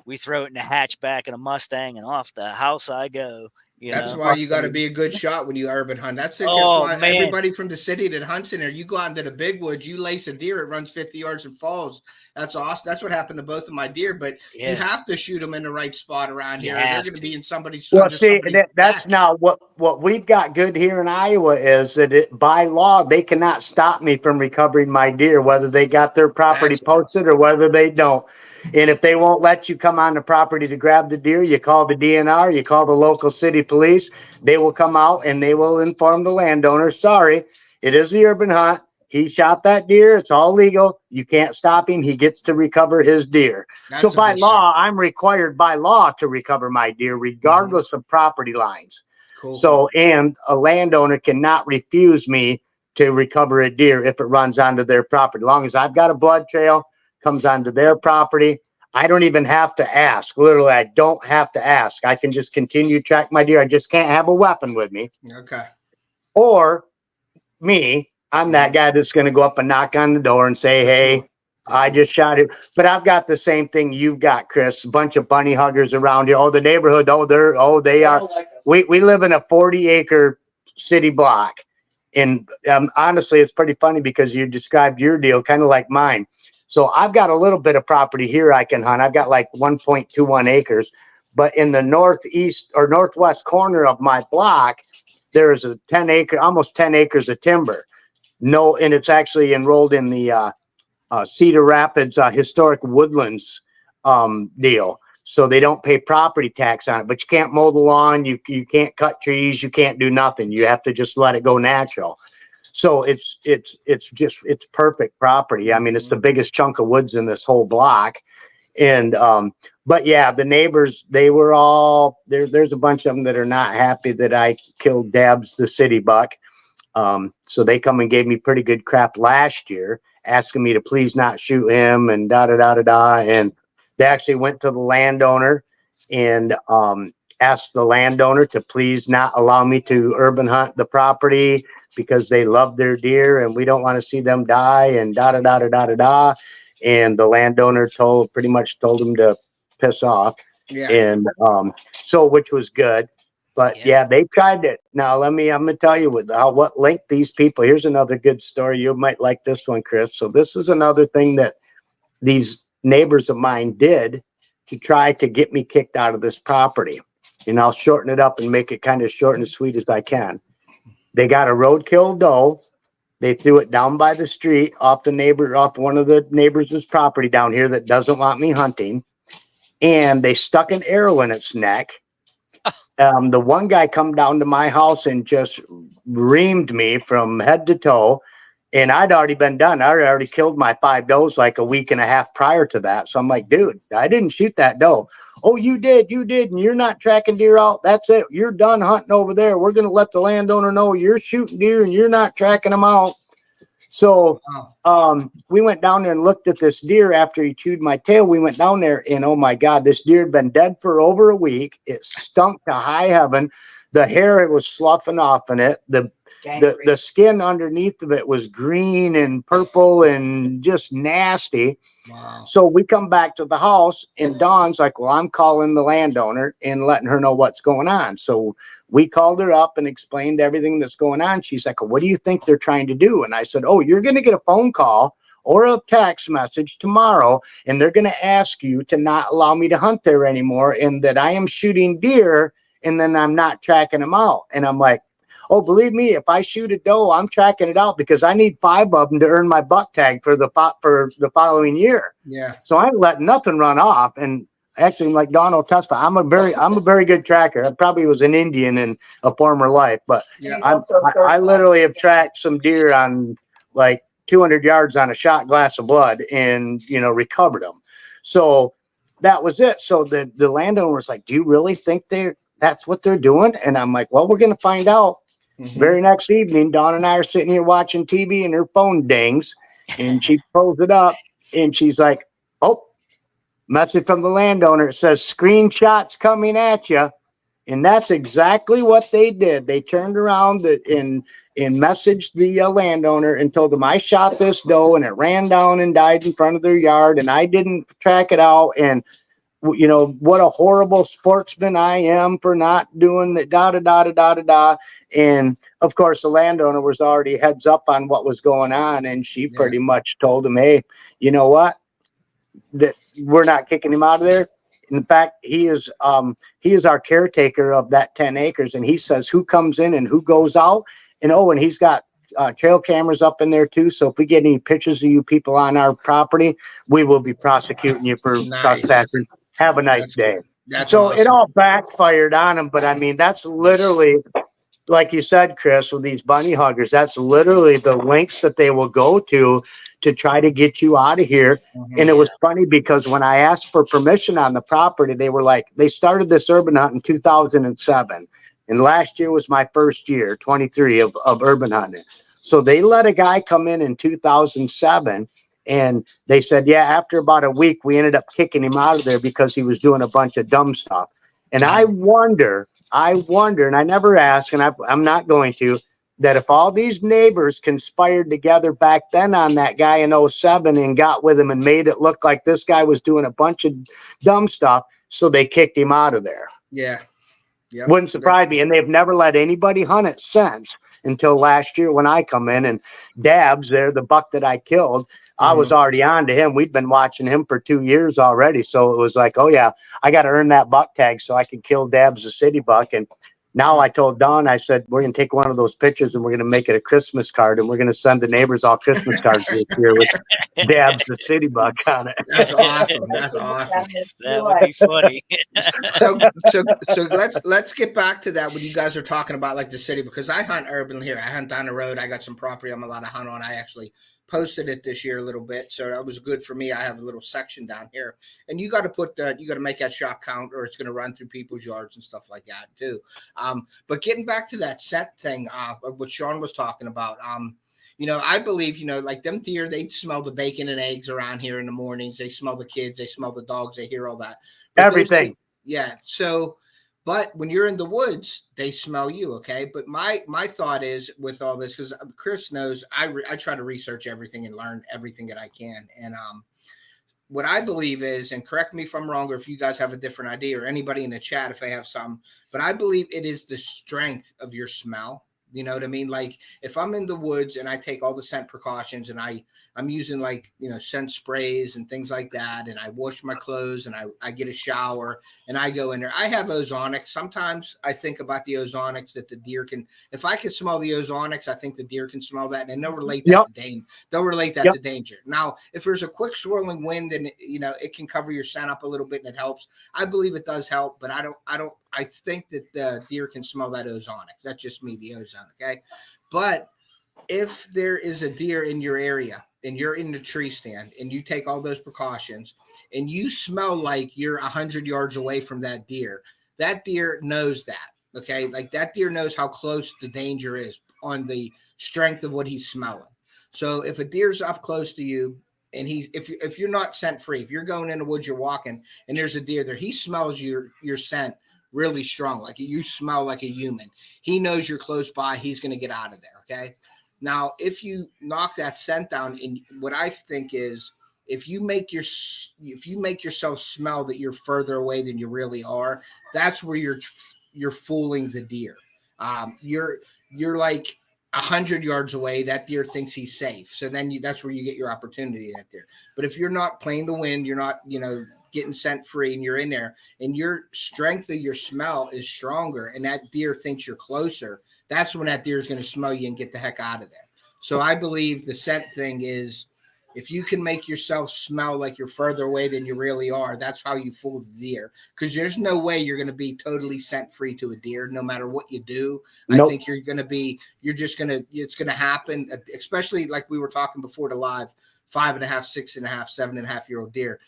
We throw it in the hatchback of a Mustang, and off the house I go. That's why you got to be a good shot when you urban hunt. That's it. That's why everybody from the city that hunts in there, you go out into the big woods, you lace a deer, it runs 50 yards and falls. That's awesome. That's what happened to both of my deer. But you have to shoot them in the right spot around here. They're going to be in somebody's. Well, see, that's now what we've got good here in Iowa is that by law they cannot stop me from recovering my deer, whether they got their property posted or whether they don't. And if they won't let you come on the property to grab the deer, you call the DNR, you call the local city police. They will come out and they will inform the landowner, sorry, it is the urban hunt. he shot that deer. It's all legal. You can't stop him. He gets to recover his deer. So by law, I'm required by law to recover my deer, regardless of property lines. Cool. So, and a landowner cannot refuse me to recover a deer if it runs onto their property. As long as I've got a blood trail, comes onto their property, I don't even have to ask. Literally, I don't have to ask. I can just continue to track my deer. I just can't have a weapon with me. Okay. Or me, I'm that guy that's going to go up and knock on the door and say, hey, I just shot it. But I've got the same thing you've got, Chris. A bunch of bunny huggers around here. Oh, the neighborhood. They are. We live in a 40-acre city block. And honestly, it's pretty funny because you described your deal kind of like mine. So I've got a little bit of property here I can hunt. I've got like 1.21 acres. But in the northeast or northwest corner of my block, there is a almost 10 acres of timber. No, and it's actually enrolled in the Cedar Rapids Historic Woodlands deal. So they don't pay property tax on it, but you can't mow the lawn. You can't cut trees. You can't do nothing. You have to just let it go natural. So it's perfect property. I mean, it's the biggest chunk of woods in this whole block. And, but yeah, the neighbors, they were all there. There's a bunch of them that are not happy that I killed Dabs, the city buck. So they come and gave me pretty good crap last year, asking me to please not shoot him and and they actually went to the landowner and, asked the landowner to please not allow me to urban hunt the property because they love their deer and we don't want to see them die and and the landowner pretty much told him to piss off. Yeah. And so which was good. But yeah, they tried it. Now I'm gonna tell you what link these people. Here's another good story. You might like this one, Chris. So this is another thing that these neighbors of mine did to try to get me kicked out of this property. And I'll shorten it up and make it kind of short and sweet as I can. They got a roadkill doe. They threw it down by the street off one of the neighbors' property down here that doesn't want me hunting. And they stuck an arrow in its neck. The one guy come down to my house and just reamed me from head to toe. And I'd already been done. I already killed my 5 does like a week and a half prior to that. So I'm like, dude, I didn't shoot that doe. Oh, you did. And you're not tracking deer out. That's it. You're done hunting over there. We're going to let the landowner know you're shooting deer and you're not tracking them out. So we went down there and looked at this deer after he chewed my tail. We went down there and oh my God, this deer had been dead for over a week. It stunk to high heaven. The hair, it was sloughing off in it. The skin underneath of it was green and purple and just nasty. Wow. So we come back to the house and Dawn's like, well, I'm calling the landowner and letting her know what's going on. So we called her up and explained everything that's going on. She's like, what do you think they're trying to do? And I said, oh, you're going to get a phone call or a text message tomorrow, and they're going to ask you to not allow me to hunt there anymore and that I am shooting deer and then I'm not tracking them out. And I'm like, oh, believe me, if I shoot a doe, I'm tracking it out because I need 5 of them to earn my buck tag for the following year. Yeah. So I ain't letting nothing run off. And actually, like Don will testify, I'm a very good tracker. I probably was an Indian in a former life, but I literally have tracked some deer on like 200 yards on a shot glass of blood and, recovered them. So that was it. So the landowner was like, do you really think that's what they're doing? And I'm like, well, we're going to find out. Mm-hmm. Very next evening, Dawn and I are sitting here watching TV and her phone dings and she pulls it up and she's like, oh, message from the landowner. It says screenshots coming at you. And that's exactly what they did. They turned around and messaged the landowner and told them I shot this doe and it ran down and died in front of their yard and I didn't track it out. And what a horrible sportsman I am for not doing the And of course, the landowner was already heads up on what was going on. And she pretty much told him, hey, you know what? That we're not kicking him out of there. In fact, he is our caretaker of that 10 acres. And he says who comes in and who goes out. And he's got trail cameras up in there too. So if we get any pictures of you people on our property, we will be prosecuting you for trespassing. Have a nice day. That's so awesome. It all backfired on him, but I mean, that's literally like you said, Chris, with these bunny huggers, that's literally the lengths that they will go to try to get you out of here. And it was funny because when I asked for permission on the property, they were like, they started this urban hunt in 2007. And last year was my first year, 23 of urban hunting. So they let a guy come in 2007. And they said, yeah, after about a week, we ended up kicking him out of there because he was doing a bunch of dumb stuff. And I wonder, and I never ask, and I'm not going to, that if all these neighbors conspired together back then on that guy in 07 and got with him and made it look like this guy was doing a bunch of dumb stuff, so they kicked him out of there. Yeah. Yep. Wouldn't surprise me. And they've never let anybody hunt it since until last year when I come in. And Dabs there, the buck that I killed, I was already on to him. We've been watching him for 2 years already. So it was like, oh yeah, I got to earn that buck tag so I can kill Dabs the city buck. And now I told Don, I said, we're going to take one of those pictures and we're going to make it a Christmas card. And we're going to send the neighbors all Christmas cards this year with Dabs the city buck on it. That's awesome. That's awesome. That would be funny. So let's get back to that when you guys are talking about like the city, because I hunt urban here. I hunt down the road. I got some property I'm allowed to hunt on. I actually posted it this year a little bit, so that was good for me. I have a little section down here, and you got to make that shot count, or it's going to run through people's yards and stuff like that too. But getting back to that scent thing, what Shawn was talking about, I believe, like them deer, they smell the bacon and eggs around here in the mornings. They smell the kids, they smell the dogs, they hear all that. But everything. Yeah. So, but when you're in the woods, they smell you. Okay. But my thought is with all this, because Chris knows I try to research everything and learn everything that I can. And what I believe is, and correct me if I'm wrong, or if you guys have a different idea, or anybody in the chat if they have some, but I believe it is the strength of your smell. You know what I mean? Like if I'm in the woods and I take all the scent precautions and I'm using like, scent sprays and things like that. And I wash my clothes and I get a shower and I go in there. I have ozonics. Sometimes I think about the ozonics that the deer can, if I can smell the ozonics, I think the deer can smell that and they'll relate that to danger. They'll relate that to danger. Now, if there's a quick swirling wind and, it can cover your scent up a little bit and it helps. I believe it does help, but I think that the deer can smell that ozonic. That's just me, the ozone. Okay. But if there is a deer in your area and you're in the tree stand and you take all those precautions and you smell like you're 100 yards away from that deer knows that. Okay. Like that deer knows how close the danger is on the strength of what he's smelling. So if a deer's up close to you and if you're not scent free, if you're going in the woods, you're walking and there's a deer there, he smells your scent really strong, like you smell like a human. He knows you're close by. He's going to get out of there. Okay. Now, if you knock that scent down, and what I think is, if you make yourself smell that you're further away than you really are, that's where you're fooling the deer. You're like 100 yards away. That deer thinks he's safe. So then that's where you get your opportunity at there. But if you're not playing the wind, you're not, getting scent free and you're in there and your strength of your smell is stronger and that deer thinks you're closer, that's when that deer is going to smell you and get the heck out of there. So I believe the scent thing is, if you can make yourself smell like you're further away than you really are, that's how you fool the deer. Because there's no way you're going to be totally scent free to a deer, no matter what you do. Nope. I think it's going to happen, especially like we were talking before the live, 5.5, 6.5, 7.5-year-old deer.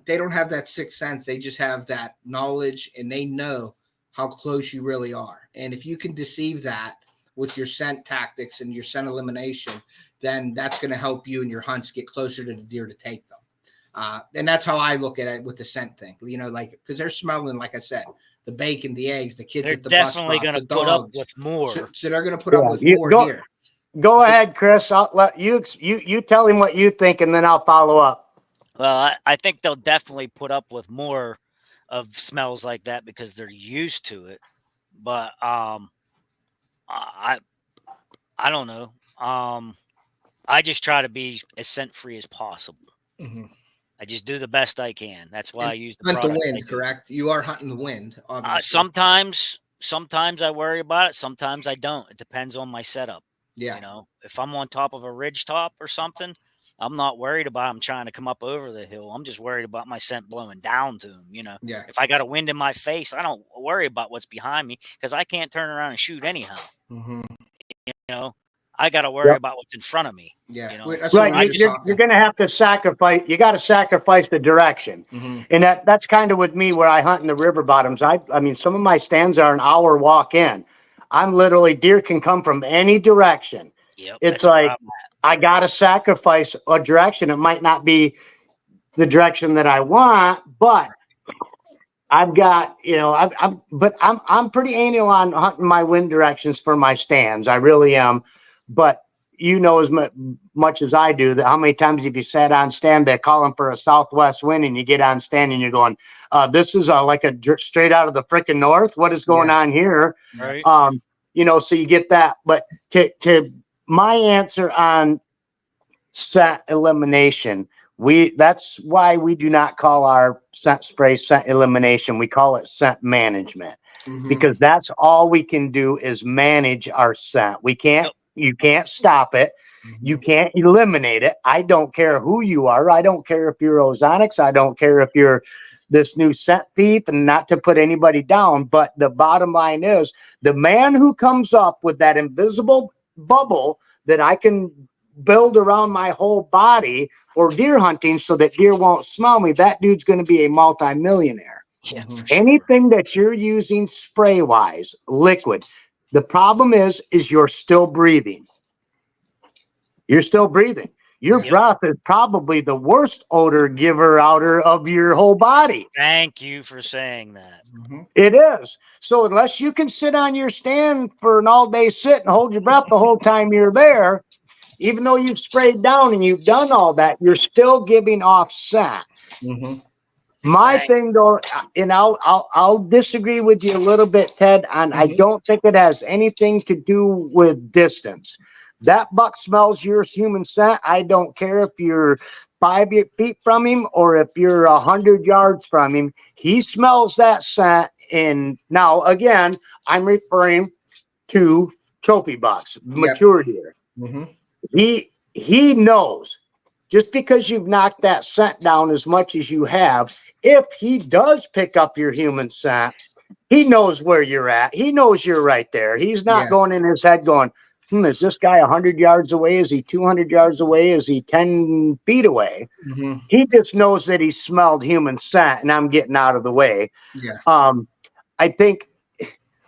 They don't have that sixth sense. They just have that knowledge and they know how close you really are. And if you can deceive that with your scent tactics and your scent elimination, then that's going to help you and your hunts get closer to the deer to take them. And that's how I look at it with the scent thing, because they're smelling, like I said, the bacon, the eggs, the kids at the bus stop, definitely going to put up with more. So they're going to put up with more here. Go ahead, Chris. I'll let you tell him what you think, and then I'll follow up. Well, I think they'll definitely put up with more of smells like that because they're used to it. But I don't know. I just try to be as scent free as possible. Mm-hmm. I just do the best I can. That's why I use the hunt the wind. Correct? You are hunting the wind. Obviously. Sometimes I worry about it. Sometimes I don't. It depends on my setup. Yeah. If I'm on top of a ridge top or something, I'm not worried about him trying to come up over the hill. I'm just worried about my scent blowing down to him. You know, Yeah. if I got a wind in my face, I don't worry about what's behind me because I can't turn around and shoot anyhow. Mm-hmm. You know, I got to worry about what's in front of me. Yeah. You know, That's what Right. we You're going to have to sacrifice. You got to sacrifice the direction. Mm-hmm. And that's kind of with me where I hunt in the river bottoms. I mean, some of my stands are an hour walk in. I'm literally, deer can come from any direction. yep, It's that's where like, I'm at. I got to sacrifice a direction. It might not be the direction that I want, but I've got, you know, I'm pretty anal on hunting my wind directions for my stands. I really am. But you know as much as I do that how many times if you sat on stand, they're calling for a southwest wind and you get on stand and you're going, this is like a straight out of the freaking north. What is going on here? Right. You know, so you get that. But to my answer on scent elimination, that's why we do not call our scent spray scent elimination. We call it scent management because that's all we can do is manage our scent. We can't, you can't stop it. You can't eliminate it. I don't care who you are. I don't care if you're ozonics. I don't care if you're this new scent thief, and not to put anybody down. But the bottom line is the man who comes up with that invisible bubble that I can build around my whole body for deer hunting so that deer won't smell me, that dude's going to be a multimillionaire. Yeah, for sure. Anything that you're using spray wise, liquid, the problem is you're still breathing. You're still breathing. Your breath is probably the worst odor giver outer of your whole body. Thank you for saying that. It is. So unless you can sit on your stand for an all day sit and hold your breath the whole time you're there, even though you've sprayed down and you've done all that, you're still giving off scent. My thing though, and I'll disagree with you a little bit, Ted, on I don't think it has anything to do with distance. That buck smells your human scent. I don't care if you're 5 feet from him or if you're 100 yards from him. He smells that scent. And now again, I'm referring to trophy bucks, mature deer. He knows just because you've knocked that scent down as much as you have, if he does pick up your human scent, he knows where you're at. He knows you're right there. He's not going in his head going, is this guy 100 yards away? Is he 200 yards away? Is he 10 feet away? He just knows that he smelled human scent and I'm getting out of the way. I think,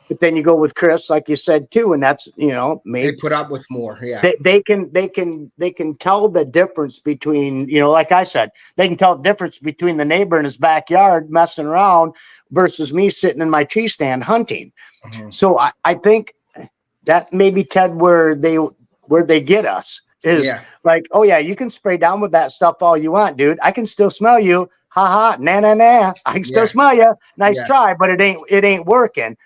but then you go with Chris, like you said too, and that's, you know, maybe they put up with more. They can tell the difference between, you know, like I said, they can tell the difference between the neighbor in his backyard messing around versus me sitting in my tree stand hunting. So I think that maybe, Ted, where they get us is like, oh yeah, you can spray down with that stuff all you want, dude. I can still smell you. Ha ha, nah, nah, nah. I can still smell you. Nice try, but it ain't working.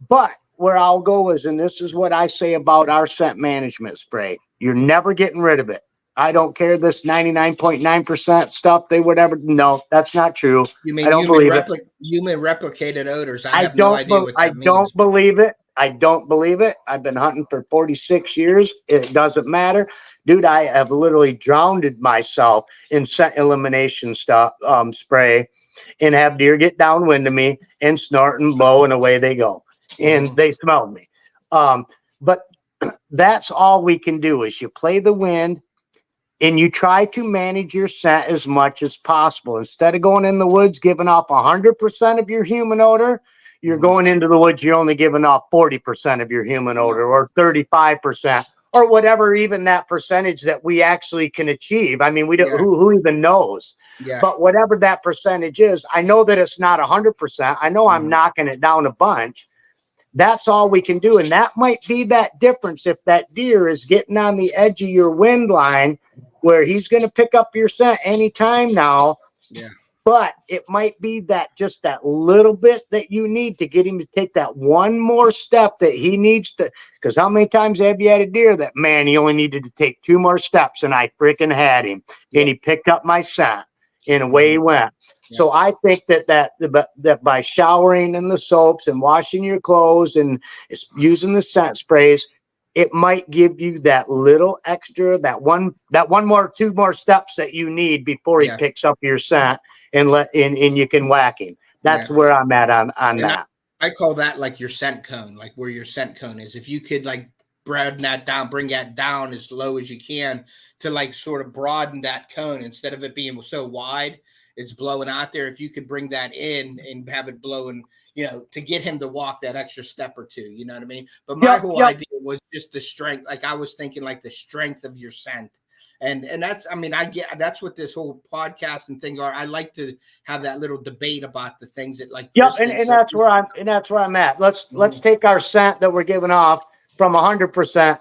But where I'll go is, and this is what I say about our scent management spray, you're never getting rid of it. I don't care this 99.9% stuff, they whatever. No, that's not true. You mean I don't believe it. Human replicated odors? I have no idea what that means. Don't believe it. I don't believe it. I've been hunting for 46 years. It doesn't matter. Dude, I have literally drowned myself in scent elimination stuff, spray, and have deer get downwind of me and snort and blow, and away they go. And they smelled me. But that's all we can do is you play the wind and you try to manage your scent as much as possible. Instead of going in the woods, giving off 100% of your human odor, you're going into the woods, you're only giving off 40% of your human odor or 35% or whatever, even that percentage that we actually can achieve. I mean, we don't, who even knows? But whatever that percentage is, I know that it's not 100%. I know I'm knocking it down a bunch. That's all we can do. And that might be that difference if that deer is getting on the edge of your wind line where he's going to pick up your scent anytime now. But it might be that just that little bit that you need to get him to take that one more step that he needs to. Because how many times have you had a deer that, man, he only needed to take 2 more steps and I freaking had him. And he picked up my scent and away he went. So I think that by showering in the soaps and washing your clothes and using the scent sprays, it might give you that little extra, two more steps that you need before he picks up your scent and you can whack him. That's where I'm at on that. I call that like your scent cone, like where your scent cone is. If you could like broaden that down, bring that down as low as you can to like sort of broaden that cone instead of it being so wide, it's blowing out there. If you could bring that in and have it blowing, to get him to walk that extra step or two, you know what I mean? But my whole idea was just the strength. Like I was thinking like the strength of your scent. And that's, that's what this whole podcast and thing are. I like to have that little debate about the things that like, and that's where I'm at. Let's take our scent that we're giving off from 100%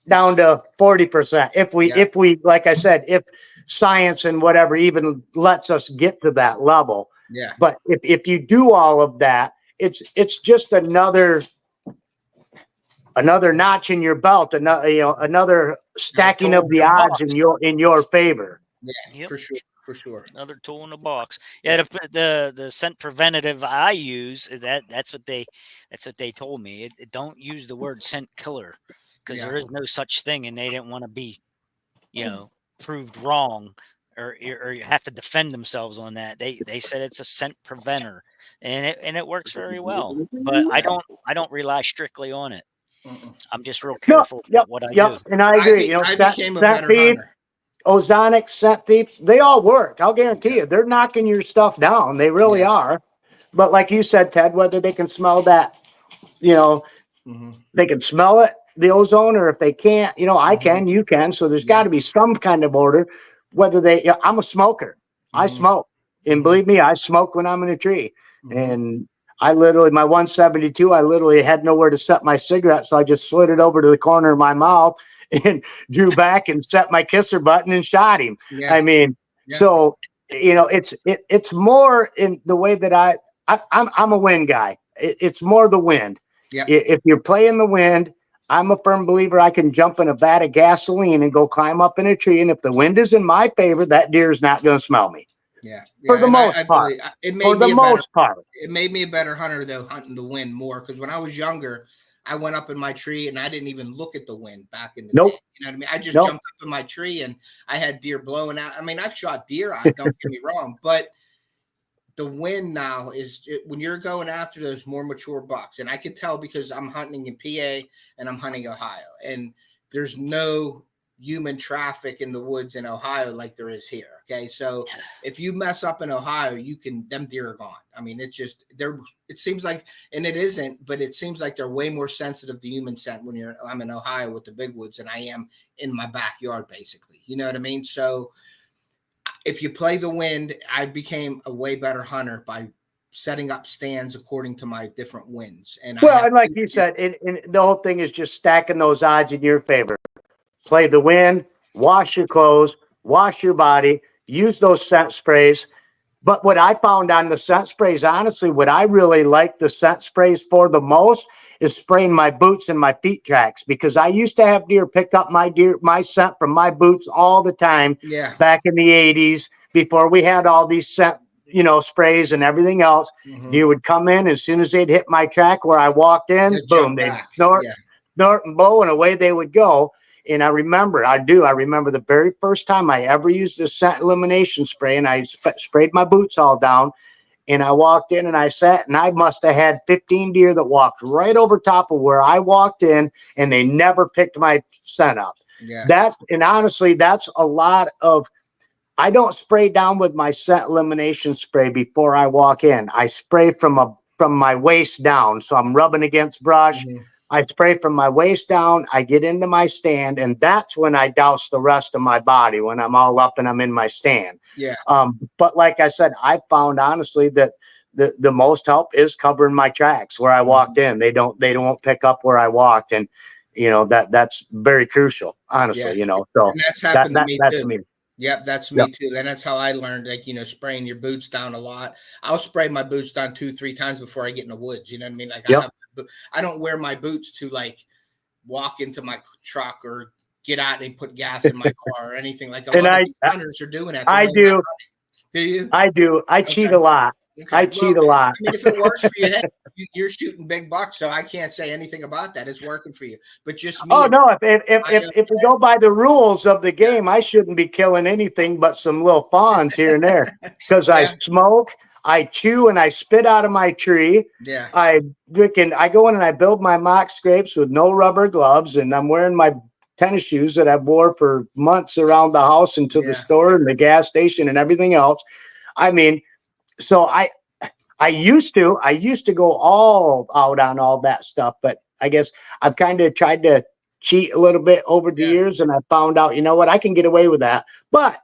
down to 40%. If we, like I said, if science and whatever even lets us get to that level. Yeah. But if you do all of that, it's just another notch in your belt, another stacking of the odds in your favor. Yeah, for sure. Another tool in the box. Yeah, the scent preventative I use, that's what they told me. Don't use the word scent killer because there is no such thing, and they didn't want to be, proved wrong or you have to defend themselves on that. They said it's a scent preventer, and it works very well. But I don't rely strictly on it. I'm just real careful with what I do. And I agree. I became a better hunter. Ozonic, scent thieves, they all work. I'll guarantee you, they're knocking your stuff down. They really are. But like you said, Ted, whether they can smell that, they can smell it, the ozone, or if they can't, I can, you can. So there's got to be some kind of order. Whether I'm a smoker. I smoke, and believe me, I smoke when I'm in a tree. And my 172, I literally had nowhere to set my cigarette, so I just slid it over to the corner of my mouth and drew back and set my kisser button and shot him. So it's more in the way that I'm a wind guy. It's more the wind. If you're playing the wind, I'm a firm believer I can jump in a vat of gasoline and go climb up in a tree, and if the wind is in my favor, that deer is not going to smell me. For the most part. It made me a better hunter though, hunting the wind more, because when I was younger, I went up in my tree and I didn't even look at the wind back in the day. You know what I mean? I just jumped up in my tree and I had deer blowing out. I mean, I've shot deer, don't get me wrong, but the wind now when you're going after those more mature bucks, and I could tell because I'm hunting in PA and I'm hunting Ohio, and there's no human traffic in the woods in Ohio like there is here. Okay. So if you mess up in Ohio, them deer are gone. I mean, it seems like, and it isn't, but it seems like they're way more sensitive to human scent when I'm in Ohio with the big woods than I am in my backyard, basically. You know what I mean? So if you play the wind, I became a way better hunter by setting up stands according to my different winds. And like you said, and the whole thing is just stacking those odds in your favor. Play the wind, wash your clothes, wash your body, use those scent sprays. But what I found on the scent sprays, honestly, what I really like the scent sprays for the most is spraying my boots and my feet tracks, because I used to have deer pick up my scent from my boots all the time back in the 80s before we had all these scent, sprays and everything else. Deer would come in as soon as they'd hit my track where I walked in, boom, they'd snort and blow, and away they would go. And I remember the very first time I ever used a scent elimination spray, and I sprayed my boots all down, and I walked in and I sat, and I must have had 15 deer that walked right over top of where I walked in, and they never picked my scent up. Honestly, that's a lot of, I don't spray down with my scent elimination spray before I walk in. I spray from my waist down. So I'm rubbing against brush. I spray from my waist down, I get into my stand, and that's when I douse the rest of my body, when I'm all up and I'm in my stand. But like I said, I found honestly that the most help is covering my tracks where I walked in. They don't pick up where I walked, and that's very crucial, honestly, so and that's happened to me that's too. me. Yep, that's me too. And that's how I learned, spraying your boots down a lot. I'll spray my boots down 2-3 times before I get in the woods. You know what I mean? Like I don't wear my boots to walk into my truck or get out and put gas in my car or anything like that. A lot of hunters are doing that. I do. Do you? I do. I cheat a lot. Okay. I cheat a lot. I mean, if it works for you, hey, you're shooting big bucks, so I can't say anything about that. It's working for you. But just me. Oh no! If we go by the rules of the game, I shouldn't be killing anything but some little fawns here and there because I smoke, I chew, and I spit out of my tree. Yeah. I go in and I build my mock scrapes with no rubber gloves, and I'm wearing my tennis shoes that I wore for months around the house and to the store and the gas station and everything else. I mean, so I used to go all out on all that stuff, but I guess I've kind of tried to cheat a little bit over the years, and I found out, you know what, I can get away with that. But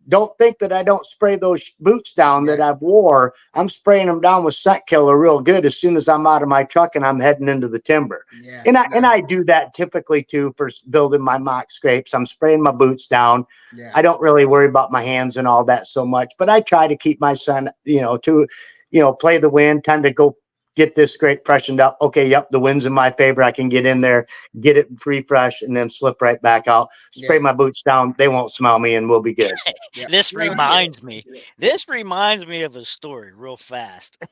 don't think that I don't spray those boots down that I've wore. I'm spraying them down with scent killer real good as soon as I'm out of my truck and I'm heading into the timber. Yeah, and I do that typically too for building my mock scrapes. I'm spraying my boots down. Yeah. I don't really worry about my hands and all that so much, but I try to keep my son, play the wind, time to go get this scrape freshened up. Okay, yep, the wind's in my favor. I can get in there, get it free fresh, and then slip right back out. Spray my boots down. They won't smell me, and we'll be good. This reminds me of a story real fast.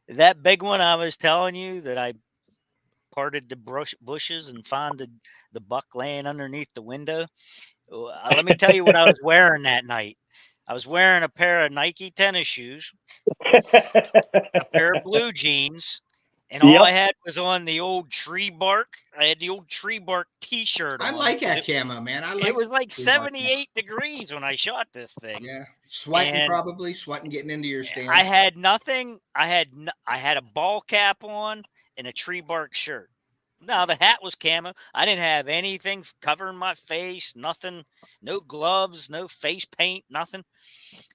That big one I was telling you that I parted the bushes and found the buck laying underneath the window. Let me tell you what I was wearing that night. I was wearing a pair of Nike tennis shoes, a pair of blue jeans, and all I had was on the old tree bark. I had the old tree bark T-shirt on. I like that camo, man. It was like 78 degrees when I shot this thing. Yeah, sweating, getting into your stand. I had nothing. I had a ball cap on and a tree bark shirt. Now the hat was camo. I didn't have anything covering my face, nothing, no gloves, no face paint, nothing.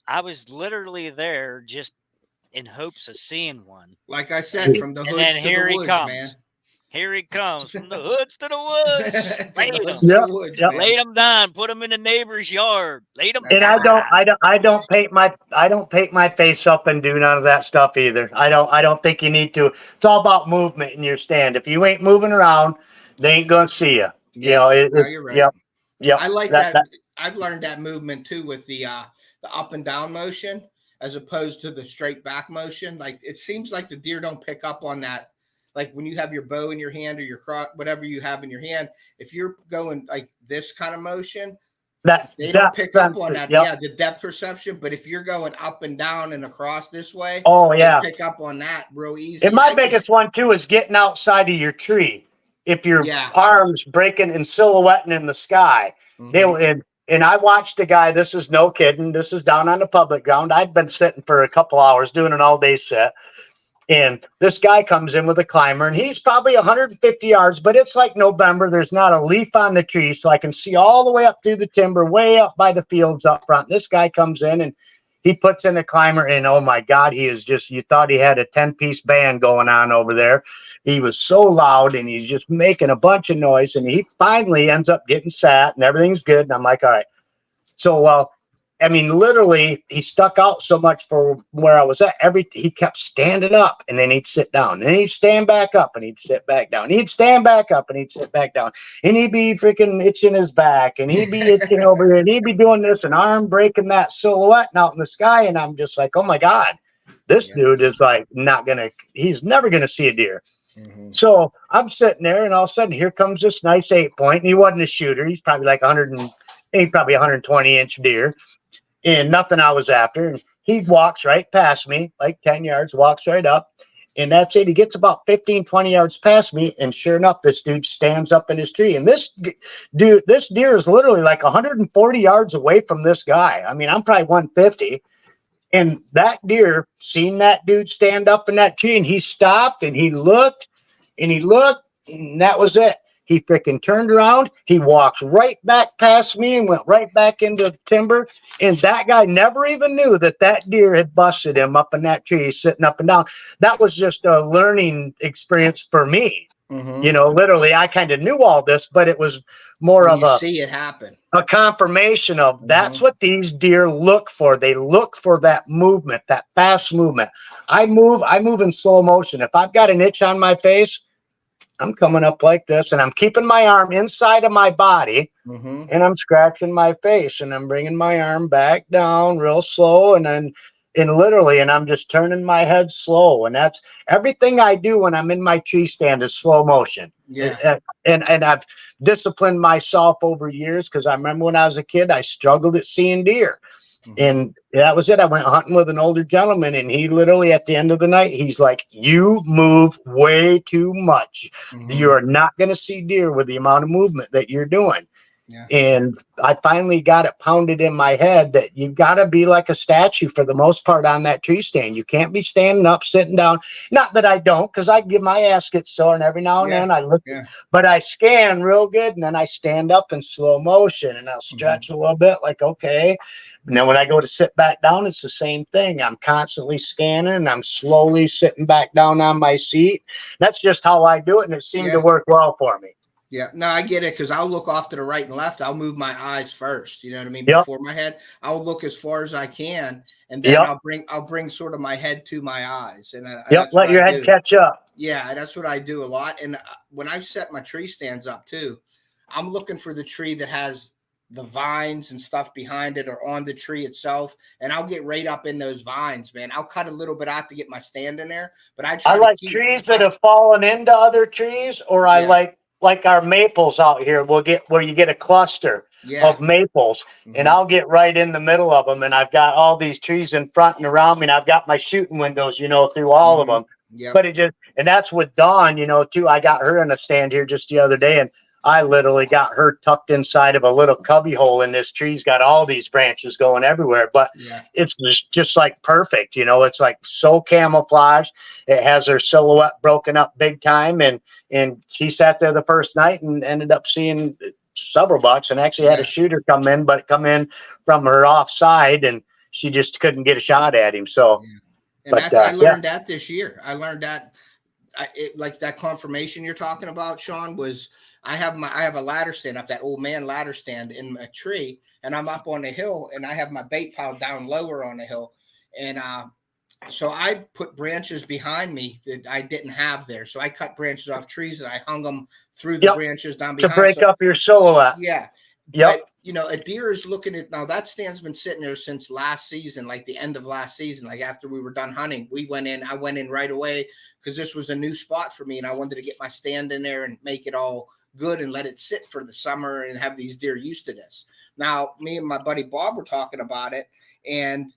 I was literally there just in hopes of seeing one. Like I said, from the hoods to the woods, man. Here he comes from the hoods to the woods. Laid them down, put them in the neighbor's yard. Laid them. And I don't paint my face up and do none of that stuff either. I don't think you need to. It's all about movement in your stand. If you ain't moving around, they ain't gonna see you. You're right. Yep. I like that. I've learned that movement too with the up and down motion as opposed to the straight back motion. Like it seems like the deer don't pick up on that. Like when you have your bow in your hand or your whatever you have in your hand, if you're going like this kind of motion, they don't pick up on that. Yep. Yeah, the depth perception. But if you're going up and down and across this way, they pick up on that real easy. And my biggest one too is getting outside of your tree. If your arms breaking and silhouetting in the sky, they will. And I watched a guy. This is no kidding. This is down on the public ground. I'd been sitting for a couple hours doing an all-day set. And this guy comes in with a climber, and he's probably 150 yards, but it's like November. There's not a leaf on the tree, so I can see all the way up through the timber, way up by the fields up front. This guy comes in, and he puts in a climber, and oh, my God, he is just – you thought he had a 10-piece band going on over there. He was so loud, and he's just making a bunch of noise, and he finally ends up getting sat, and everything's good. And I'm like, all right. So, I mean, literally, he stuck out so much for where I was at. He kept standing up, and then he'd sit down. And then he'd stand back up, and he'd sit back down. He'd stand back up, and he'd sit back down. And he'd be freaking itching his back, and he'd be itching over here, and he'd be doing this, and arm breaking that silhouette out in the sky. And I'm just like, oh, my God, this dude is like he's never going to see a deer. Mm-hmm. So I'm sitting there, and all of a sudden, here comes this nice 8-point. And he wasn't a shooter. He's probably like 120-inch deer. And nothing I was after. And he walks right past me, like 10 yards, walks right up. And that's it. He gets about 15, 20 yards past me. And sure enough, this dude stands up in his tree. And this deer is literally like 140 yards away from this guy. I mean, I'm probably 150. And that deer seen that dude stand up in that tree. And he stopped and he looked and that was it. He freaking turned around. He walked right back past me and went right back into the timber. And that guy never even knew that deer had busted him up in that tree, sitting up and down. That was just a learning experience for me. Mm-hmm. Literally, I kind of knew all this, but it was more of see it happen. A confirmation of that's what these deer look for. They look for that movement, that fast movement. I move in slow motion. If I've got an itch on my face, I'm coming up like this, and I'm keeping my arm inside of my body, and I'm scratching my face, and I'm bringing my arm back down real slow, and then and literally, and I'm just turning my head slow. And that's everything I do when I'm in my tree stand is slow motion. Yeah. And I've disciplined myself over years, because I remember when I was a kid, I struggled at seeing deer. And that was it. I went hunting with an older gentleman, and he literally, at the end of the night, he's like, "You move way too much. You are not going to see deer with the amount of movement that you're doing." Yeah. And I finally got it pounded in my head that you got to be like a statue for the most part on that tree stand. You can't be standing up, sitting down. Not that I don't, because I give my ass gets sore, and every now and then I look, but I scan real good, and then I stand up in slow motion, and I'll stretch a little bit, like, okay. And then when I go to sit back down, it's the same thing. I'm constantly scanning, and I'm slowly sitting back down on my seat. That's just how I do it, and it seemed to work well for me. Yeah, no, I get it, because I'll look off to the right and left. I'll move my eyes first. You know what I mean? Before my head, I'll look as far as I can, and then I'll bring sort of my head to my eyes, and that's let your head catch up. Yeah, that's what I do a lot. And when I set my tree stands up too, I'm looking for the tree that has the vines and stuff behind it or on the tree itself, and I'll get right up in those vines, man. I'll cut a little bit out to get my stand in there, but I like trees that have fallen into other trees, or I like our maples out here. We'll get where you get a cluster of maples, and I'll get right in the middle of them, and I've got all these trees in front and around me, and I've got my shooting windows, through all of them. But and that's with Dawn, too. I got her in a stand here just the other day, and I literally got her tucked inside of a little cubby hole in this tree's got all these branches going everywhere, but it's just like perfect. It's like so camouflaged. It has her silhouette broken up big time. And she sat there the first night and ended up seeing several bucks, and actually had a shooter come in from her offside, and she just couldn't get a shot at him. So, and I learned that this year. I learned that like that confirmation you're talking about, Shawn, was I have a ladder stand up, that old man ladder stand in a tree, and I'm up on the hill, and I have my bait pile down lower on the hill. And so I put branches behind me that I didn't have there. So I cut branches off trees, and I hung them through the branches down behind. To break up your silhouette. Yeah. But, a deer is looking at, now that stand's been sitting there since last season, like the end of last season, like after we were done hunting. I went in right away, because this was a new spot for me, and I wanted to get my stand in there and make it all good and let it sit for the summer and have these deer used to this. Now, me and my buddy Bob were talking about it, and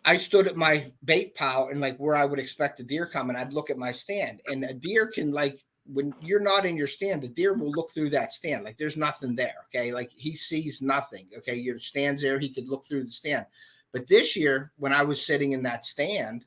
I stood at my bait pile, and like where I would expect a deer coming, I'd look at my stand, and a deer can, like, when you're not in your stand, the deer will look through that stand. Like there's nothing there. Okay. Like he sees nothing. Okay. Your stand's there. He could look through the stand. But this year, when I was sitting in that stand,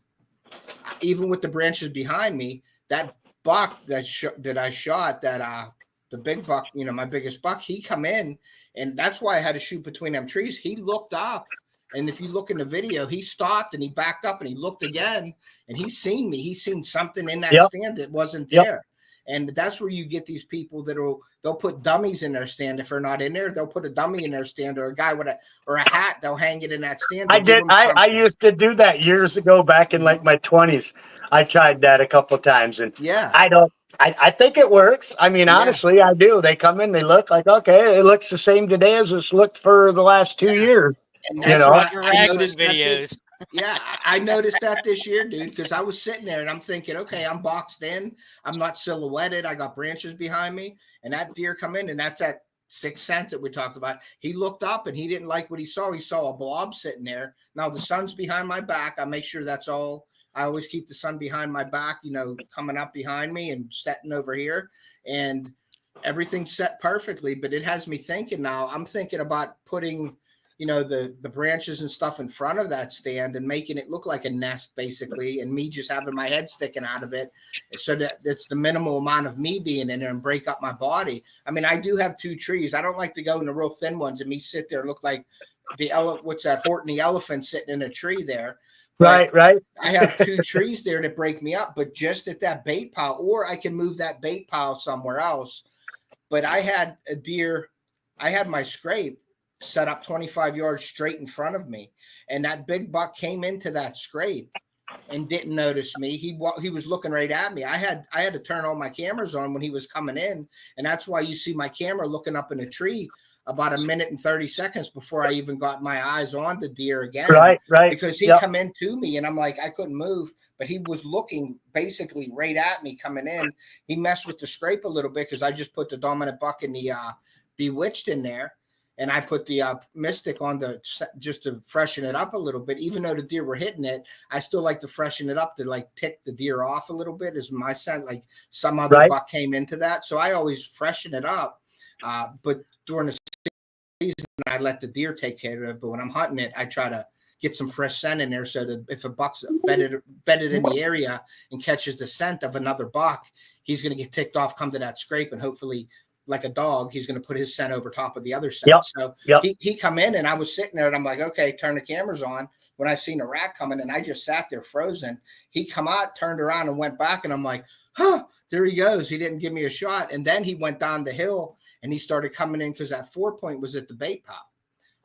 even with the branches behind me, that buck that I shot, that the big buck, my biggest buck, he come in, and that's why I had to shoot between them trees. He looked up, and if you look in the video, he stopped and he backed up and he looked again, and he's seen me. He's seen something in that stand that wasn't there. And that's where you get these people they'll put dummies in their stand. If they're not in there, they'll put a dummy in their stand, or a guy with a hat. They'll hang it in that stand. I used to do that years ago, back in like my 20s. I tried that a couple of times, and I think it works. I mean, honestly, I do. They come in, they look like, okay, it looks the same today as it's looked for the last 2 years. And that's I noticed videos. I noticed that this year, dude, because I was sitting there and I'm thinking, okay, I'm boxed in. I'm not silhouetted. I got branches behind me, and that deer come in, and that's that sixth sense that we talked about. He looked up and he didn't like what he saw. He saw a blob sitting there. Now the sun's behind my back. I make sure that's all. I always keep the sun behind my back, coming up behind me and setting over here, and everything's set perfectly. But it has me thinking now. I'm thinking about putting the branches and stuff in front of that stand and making it look like a nest, basically, and me just having my head sticking out of it, so that it's the minimal amount of me being in there and break up my body. I mean, I do have 2 trees. I don't like to go in the real thin ones and me sit there and look like what's that, Horton the elephant sitting in a tree there. But right. I have 2 trees there that break me up, but just at that bait pile, or I can move that bait pile somewhere else. But I had a deer, I had my scrape set up 25 yards straight in front of me, and that big buck came into that scrape and didn't notice me. He was looking right at me. I had to turn all my cameras on when he was coming in, and that's why you see my camera looking up in a tree about a minute and 30 seconds before I even got my eyes on the deer again. Right. Because he come in to me and I'm like, I couldn't move, but he was looking basically right at me coming in. He messed with the scrape a little bit because I just put the dominant buck in the Bewitched in there. And I put the Mystic on just to freshen it up a little bit. Even though the deer were hitting it, I still like to freshen it up to like tick the deer off a little bit. Is my scent, like some other buck came into that, so I always freshen it up. But during the season, I let the deer take care of it. But when I'm hunting it, I try to get some fresh scent in there so that if a buck's bedded in the area and catches the scent of another buck, he's going to get ticked off, come to that scrape, and hopefully, like a dog, he's going to put his scent over top of the other scent. So he come in and I was sitting there and I'm like, okay, turn the cameras on. When I seen a rat coming and I just sat there frozen, he come out, turned around and went back. And I'm like, there he goes. He didn't give me a shot. And then he went down the hill and he started coming in because that 4-point was at the bait pile.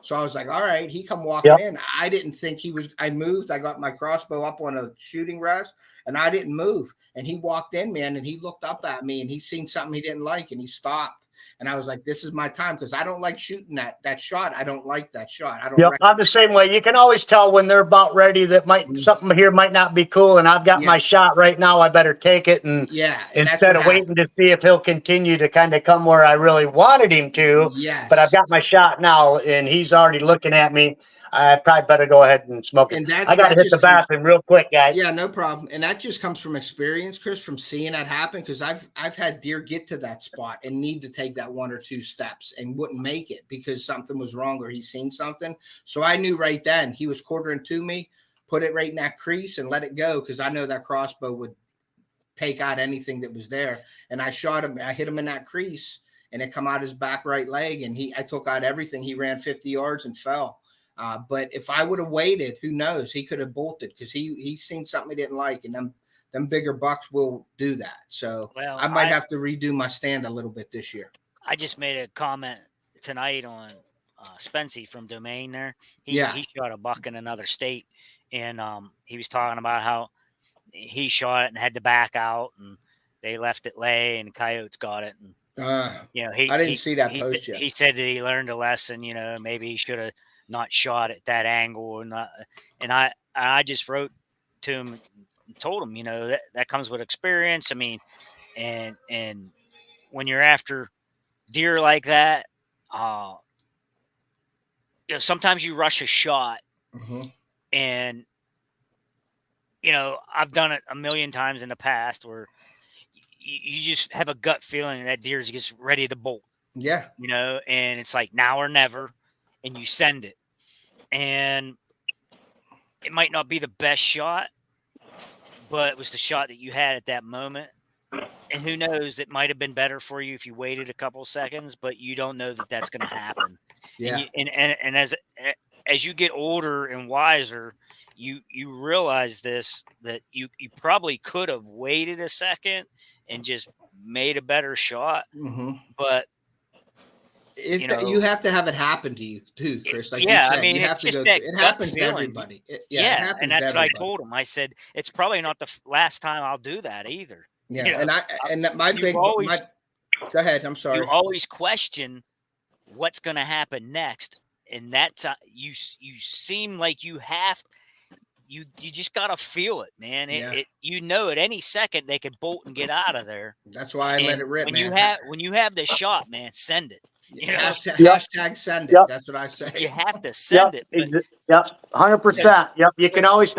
So I was like, all right, he come walking in. I didn't think he was, I moved. I got my crossbow up on a shooting rest and I didn't move. And he walked in, man, and he looked up at me and he seen something he didn't like and he stopped. And I was like, this is my time because I don't like shooting that shot. I don't like that shot. I don't. I'm the same way. You can always tell when they're about ready that something here might not be cool. And I've got my shot right now. I better take it. And instead of waiting to see if he'll continue to kind of come where I really wanted him to, but I've got my shot now and he's already looking at me. I probably better go ahead and smoke it. I got to hit the bathroom real quick, guys. Yeah, no problem. And that just comes from experience, Chris, from seeing that happen. Because I've had deer get to that spot and need to take that 1 or 2 steps and wouldn't make it because something was wrong or he's seen something. So I knew right then he was quartering to me, put it right in that crease and let it go because I know that crossbow would take out anything that was there. And I shot him. I hit him in that crease and it come out his back right leg. And I took out everything. He ran 50 yards and fell. But if I would have waited, who knows? He could have bolted because he's seen something he didn't like, and them bigger bucks will do that. So I might have to redo my stand a little bit this year. I just made a comment tonight on Spency from Domain there. He shot a buck in another state, and he was talking about how he shot it and had to back out, and they left it lay, and the coyotes got it. And I didn't see that post yet. He said that he learned a lesson. Maybe he should have not shot at that angle and I just wrote to him and told him, that comes with experience. I mean, and when you're after deer like that, sometimes you rush a shot and, I've done it a million times in the past where you just have a gut feeling that deer's just ready to bolt. Yeah. And it's like now or never. And you send it, and it might not be the best shot, but it was the shot that you had at that moment. And who knows, it might have been better for you if you waited a couple seconds, but you don't know that that's going to happen. Yeah. And as you get older and wiser, you realize that you probably could have waited a second and just made a better shot, but. You have to have it happen to you too, Chris. Like you said, I mean, you have to go. It happens to everybody. It happens and that's to what I told him. I said it's probably not the last time I'll do that either. Yeah, go ahead. I'm sorry. You always question what's going to happen next, and that's you seem like you have. You just gotta feel it, man. At any second they could bolt and get out of there. That's why I let it rip, when you have the shot, man, send it. Hashtag send it. That's what I say. You have to send it. 100%. Yep. You can always.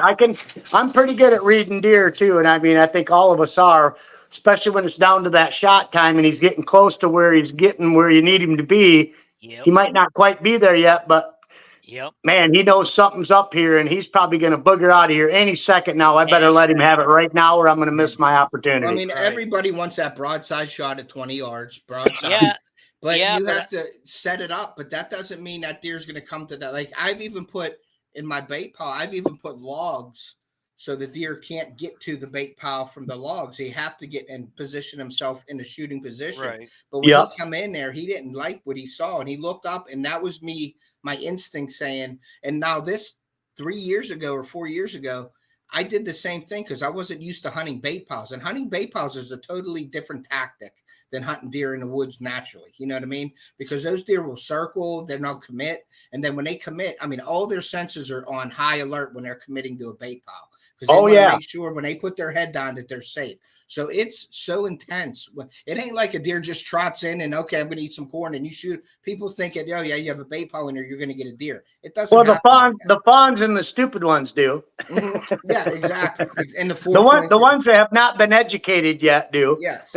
I'm pretty good at reading deer too, and I mean, I think all of us are, especially when it's down to that shot time and he's getting close to where he's getting where you need him to be. He might not quite be there yet, but. Man, he knows something's up here, and he's probably going to booger out of here any second now. I better let him have it right now, or I'm going to miss my opportunity. I mean, everybody wants that broadside shot at 20 yards, broadside. But you have to set it up. But that doesn't mean that deer's going to come to that. Like I've even put in my bait pile, I've even put logs so the deer can't get to the bait pile from the logs. They have to get and position himself in a shooting position. Right. But when he come in there, he didn't like what he saw, and he looked up, and that was my instinct saying. And now this 3 years ago or 4 years ago, I did the same thing because I wasn't used to hunting bait piles, and hunting bait piles is a totally different tactic than hunting deer in the woods naturally. You know what I mean? Because those deer will circle, they're not commit. And then when they commit, I mean, all their senses are on high alert when they're committing to a bait pile. Because they want to make sure when they put their head down that they're safe. So it's so intense. It ain't like a deer just trots in and, okay, I'm going to eat some corn and you shoot. People think, oh, yeah, you have a bait pile in there, you're going to get a deer. It doesn't Well, the fawns and the stupid ones do. Mm-hmm. Yeah, exactly. And the ones that have not been educated yet do. Yes.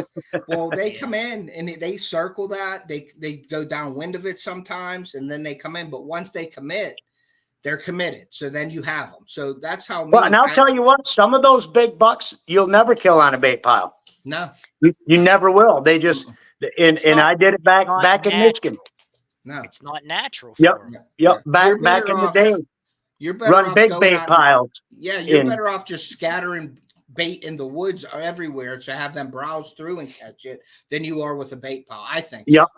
Well, they come in and they circle that. They go downwind of it sometimes, and then they come in. But once they commit, they're committed. So then you have them. So that's how. Well, and I'll tell you what, some of those big bucks you'll never kill on a bait pile. No, you never will. They just and I did it back in Michigan. No, it's not natural. Yep. Back in the day. You're better run off big bait piles. Yeah, you're better off just scattering bait in the woods or everywhere to have them browse through and catch it than you are with a bait pile, I think. Yep.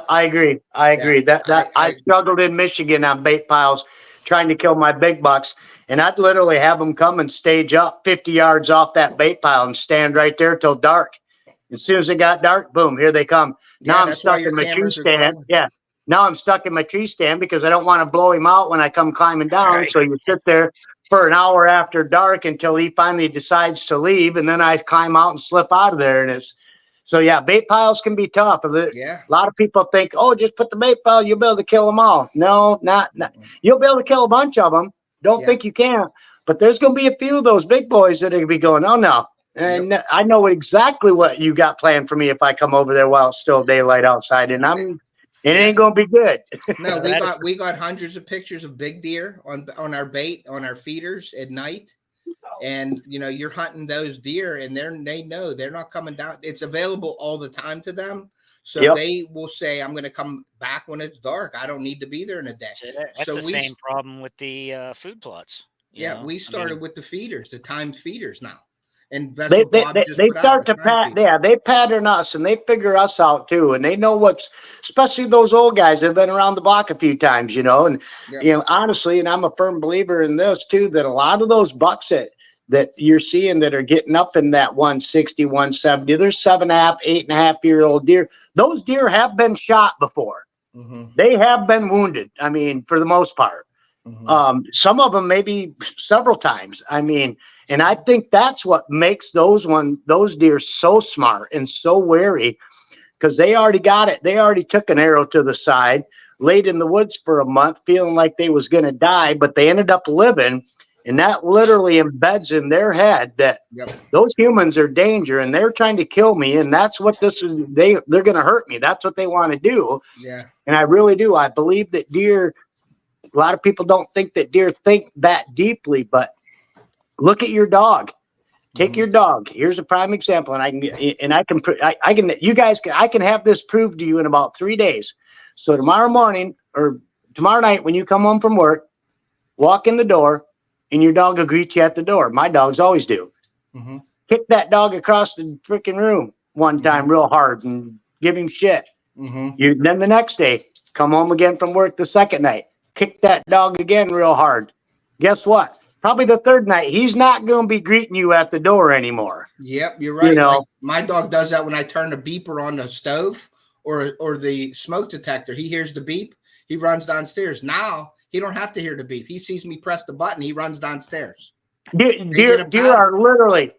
I agree. I struggled in Michigan on bait piles trying to kill my big bucks, and I'd literally have them come and stage up 50 yards off that bait pile and stand right there till dark. As soon as it got dark, boom, here they come. Now I'm stuck in my tree stand. Yeah. Now I'm stuck in my tree stand because I don't want to blow him out when I come climbing down. Right. So you sit there for an hour after dark until he finally decides to leave. And then I climb out and slip out of there. And bait piles can be tough. A lot of people think, oh, just put the bait pile, you'll be able to kill them all. No, not. You'll be able to kill a bunch of them. Don't think you can't. But there's going to be a few of those big boys that are going to be going, oh, no. And I know exactly what you got planned for me if I come over there while it's still daylight outside. And it ain't gonna be good. No, we got hundreds of pictures of big deer on our bait, on our feeders at night. And you're hunting those deer and they know they're not coming down. It's available all the time to them. So they will say, I'm gonna come back when it's dark. I don't need to be there in a day. That's the same problem with the food plots. We started with the feeders, the timed feeders now. And they start to they pattern us and they figure us out too, and they know especially those old guys that have been around the block a few times, honestly, and I'm a firm believer in this too, that a lot of those bucks that you're seeing that are getting up in that 160, 170, there's 7.5, 8.5-year-old deer. Those deer have been shot before. Mm-hmm. They have been wounded. I mean, for the most part. Mm-hmm. Some of them maybe several times. I mean, and I think that's what makes those deer so smart and so wary, because they already got it. They already took an arrow to the side, laid in the woods for a month, feeling like they was going to die, but they ended up living. And that literally embeds in their head that those humans are danger and they're trying to kill me. And that's what this is. They're going to hurt me. That's what they want to do. Yeah. And I really do. I believe that deer, a lot of people don't think that deer think that deeply, but look at your dog. Take your dog. Here's a prime example, and I can have this proved to you in about 3 days. So tomorrow morning or tomorrow night when you come home from work, walk in the door, and your dog will greet you at the door. My dogs always do. Mm-hmm. Kick that dog across the freaking room one time real hard and give him shit. Mm-hmm. Then the next day, come home again from work the second night. Kick that dog again real hard. Guess what? Probably the third night, he's not going to be greeting you at the door anymore. Yep, you're right. Like my dog does that when I turn the beeper on the stove or the smoke detector. He hears the beep. He runs downstairs. Now he don't have to hear the beep. He sees me press the button. He runs downstairs. Deer are literally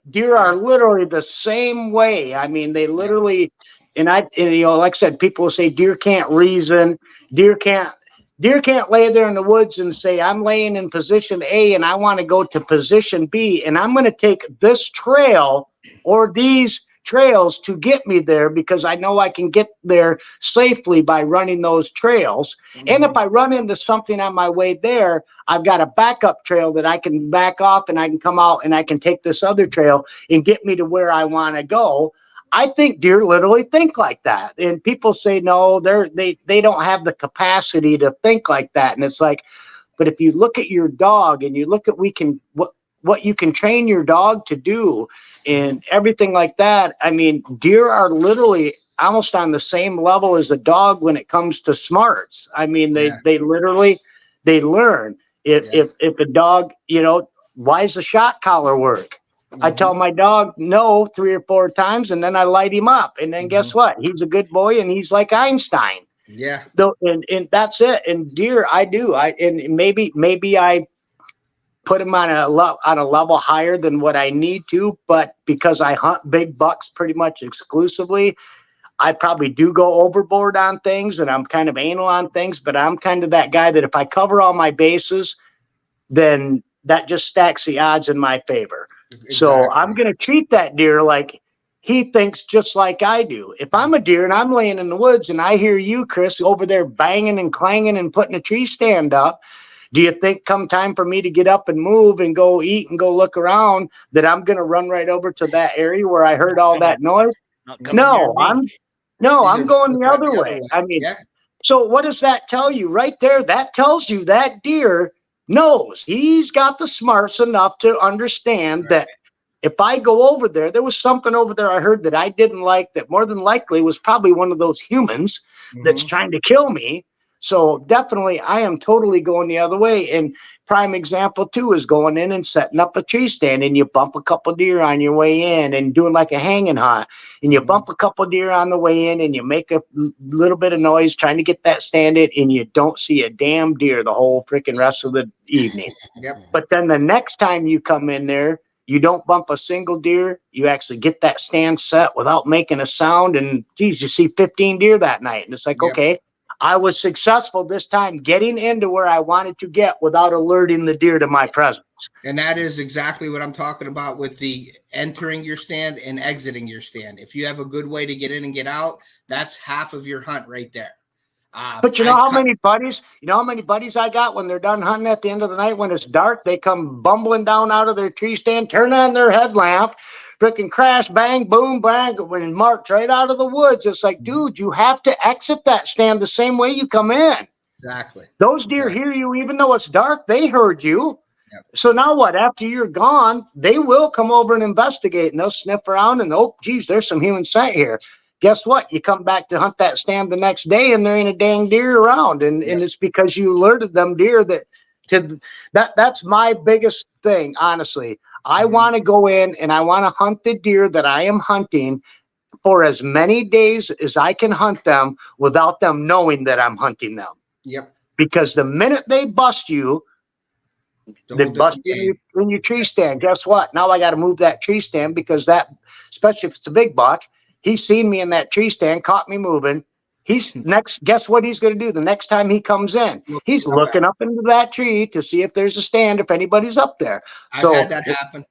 the same way. I mean, they literally, like I said, people will say deer can't reason. Deer can't lay there in the woods and say, I'm laying in position A and I want to go to position B and I'm going to take this trail or these trails to get me there because I know I can get there safely by running those trails. Mm-hmm. And if I run into something on my way there, I've got a backup trail that I can back off and I can come out and I can take this other trail and get me to where I want to go. I think deer literally think like that. And people say, no, they don't have the capacity to think like that. And it's like, but if you look at your dog and you look at what you can train your dog to do and everything like that. I mean, deer are literally almost on the same level as a dog when it comes to smarts. I mean, they literally, they learn. If a dog, why does the shock collar work? I tell my dog no 3 or 4 times, and then I light him up. And then guess what? He's a good boy, and he's like Einstein. Yeah. So, and that's it. And deer, I do. And maybe I put him on a level higher than what I need to, but because I hunt big bucks pretty much exclusively, I probably do go overboard on things, and I'm kind of anal on things. But I'm kind of that guy that if I cover all my bases, then that just stacks the odds in my favor. Exactly. So I'm going to treat that deer like he thinks just like I do. If I'm a deer and I'm laying in the woods and I hear you, Chris, over there banging and clanging and putting a tree stand up, do you think come time for me to get up and move and go eat and go look around that I'm going to run right over to that area where I heard all that noise? No, I'm going the other way. I mean, so what does that tell you right there? That tells you that deer knows he's got the smarts enough to understand that if I go over there was something over there I heard that I didn't like, that more than likely was probably one of those humans that's trying to kill me. So definitely I am totally going the other way. And prime example too is going in and setting up a tree stand, and you bump a couple deer on your way in and doing like a hanging hunt, and you bump a couple deer on the way in and you make a little bit of noise trying to get that stand in, and you don't see a damn deer the whole freaking rest of the evening. But then the next time you come in there, you don't bump a single deer. You actually get that stand set without making a sound, and geez, you see 15 deer that night. And it's like, okay, I was successful this time getting into where I wanted to get without alerting the deer to my presence. And that is exactly what I'm talking about with the entering your stand and exiting your stand. If you have a good way to get in and get out, that's half of your hunt right there. But you know how many buddies I got when they're done hunting at the end of the night when it's dark, they come bumbling down out of their tree stand, turn on their headlamp, freaking crash, bang, boom, bang, when march right out of the woods. It's like, dude, you have to exit that stand the same way you come in. Exactly. Those deer hear you, even though it's dark, they heard you. So now what? After you're gone, they will come over and investigate, and they'll sniff around and, oh, geez, there's some human scent here. Guess what? You come back to hunt that stand the next day, and there ain't a dang deer around, and it's because you alerted them deer that's my biggest thing, honestly. I want to go in and I want to hunt the deer that I am hunting for as many days as I can hunt them without them knowing that I'm hunting them. Because the minute they bust you, they bust you in your tree stand. Guess what? Now I got to move that tree stand, because that, especially if it's a big buck, he's seen me in that tree stand, caught me moving. Guess what he's going to do the next time he comes in? He's looking up into that tree to see if there's a stand, if anybody's up there. So, I've had that happen.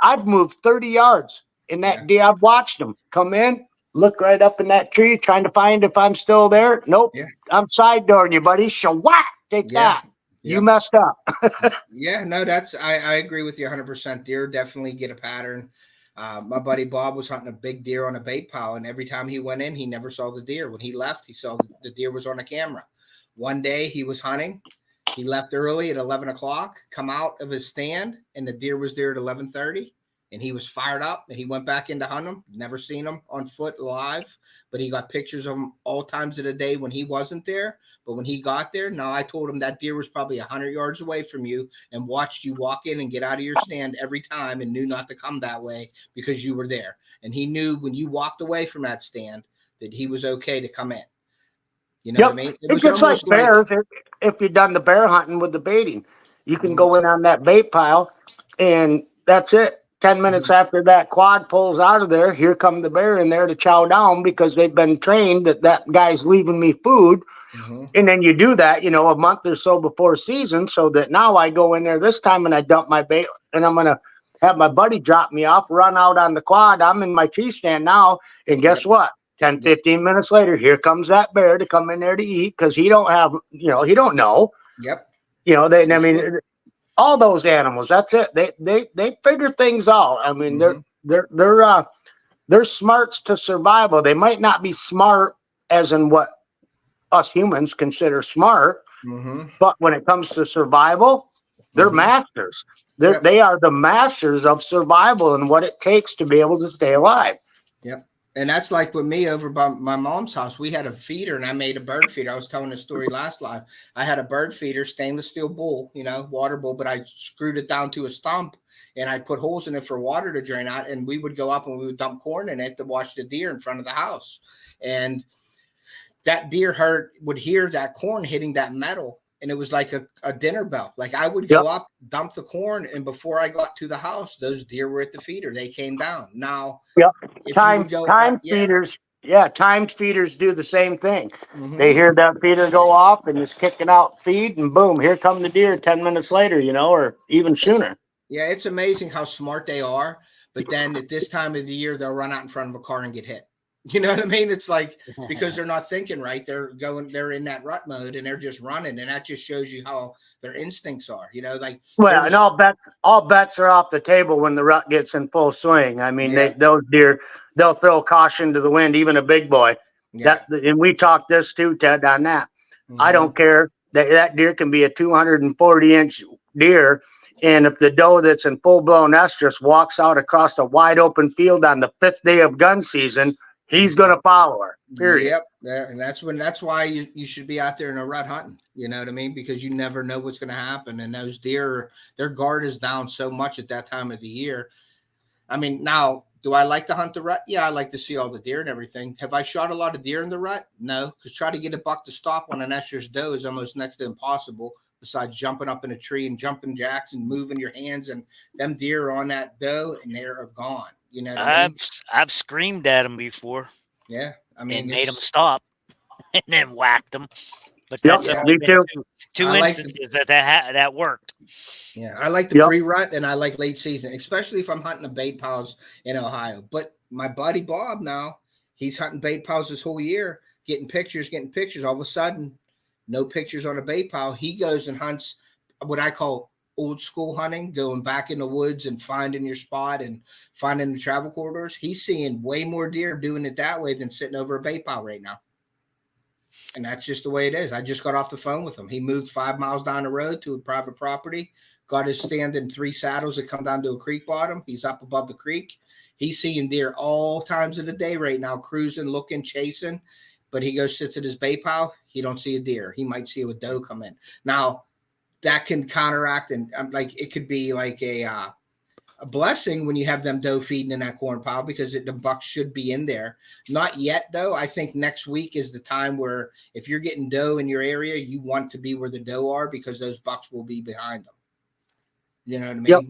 I've moved 30 yards in that deer. I've watched him come in, look right up in that tree, trying to find if I'm still there. Nope. I'm side dooring you, buddy. Shawat, take that. You messed up. No, I agree with you 100%. Deer definitely get a pattern. My buddy Bob was hunting a big deer on a bait pile, and every time he went in, he never saw the deer. When he left, he saw the deer was on a camera. One day he was hunting. He left early at 11 o'clock, come out of his stand, and the deer was there at 11:30. And he was fired up, and he went back in to hunt him. Never seen him on foot live, but he got pictures of him all times of the day when he wasn't there. But when he got there, now I told him that deer was probably 100 yards away from you and watched you walk in and get out of your stand every time and knew not to come that way because you were there. And he knew when you walked away from that stand that he was okay to come in. You know what I mean? It's just like bears. If you've done the bear hunting with the baiting, you can go in on that bait pile, and that's it. 10 minutes after that quad pulls out of there, here come the bear in there to chow down, because they've been trained that guy's leaving me food. And then you do that, a month or so before season, so that now I go in there this time and I dump my bait, and I'm going to have my buddy drop me off, run out on the quad. I'm in my tree stand now. And guess what? 10, 15 minutes later, here comes that bear to come in there to eat, because he don't have, he don't know. All those animals, that's it. They figure things out. I mean, they're smarts to survival. They might not be smart as in what us humans consider smart, but when it comes to survival, they're masters. They are the masters of survival and what it takes to be able to stay alive. And that's like with me over by my mom's house. We had a feeder, and I made a bird feeder. I was telling the story last live. I had a bird feeder, stainless steel bowl, water bowl, but I screwed it down to a stump, and I put holes in it for water to drain out. And we would go up and we would dump corn in it to watch the deer in front of the house. And that deer would hear that corn hitting that metal. And it was like a dinner bell. Like I would go up, dump the corn, and before I got to the house, those deer were at the feeder. They came down. Now, timed feeders, timed feeders do the same thing. Mm-hmm. They hear that feeder go off and it's kicking out feed, and boom, here come the deer 10 minutes later, or even sooner. It's amazing how smart they are. But then at this time of the year, they'll run out in front of a car and get hit. You know what I mean? It's like, because they're not thinking right. They're in that rut mode and they're just running. And that just shows you how their instincts are, and all bets are off the table when the rut gets in full swing. I mean, those deer, they'll throw caution to the wind, even a big boy. Yeah. And we talked this too, Ted, on that. Mm-hmm. I don't care that deer can be a 240-inch deer. And if the doe that's in full blown estrus walks out across a wide open field on the 5th day of gun season, he's going to follow her, period. Yep. And that's why you should be out there in a rut hunting. You know what I mean? Because you never know what's going to happen. And those deer, their guard is down so much at that time of the year. I mean, now, do I like to hunt the rut? Yeah, I like to see all the deer and everything. Have I shot a lot of deer in the rut? No, because try to get a buck to stop on an estrus doe is almost next to impossible, besides jumping up in a tree and jumping jacks and moving your hands. And them deer are on that doe and they're gone. You know what I mean? I've screamed at them before. Yeah, I mean, and made them stop, and then whacked them. But that's me too. Two instances that worked. Yeah, I like the pre-rut and I like late season, especially if I'm hunting the bait piles in Ohio. But my buddy Bob now, he's hunting bait piles this whole year, getting pictures. All of a sudden, no pictures on a bait pile. He goes and hunts what I call old school hunting, going back in the woods and finding your spot and finding the travel corridors. He's seeing way more deer doing it that way than sitting over a bait pile right now. And that's just the way it is. I just got off the phone with him. He moved 5 miles down the road to a private property, got his stand in 3 saddles that come down to a creek bottom. He's up above the creek. He's seeing deer all times of the day right now, cruising, looking, chasing. But he goes, sits at his bait pile. He don't see a deer. He might see a doe come in. Now, that can counteract, and it could be like a blessing when you have them doe feeding in that corn pile, because the bucks should be in there. Not yet, though. I think next week is the time where if you're getting doe in your area, you want to be where the doe are, because those bucks will be behind them. You know what I mean? Yep.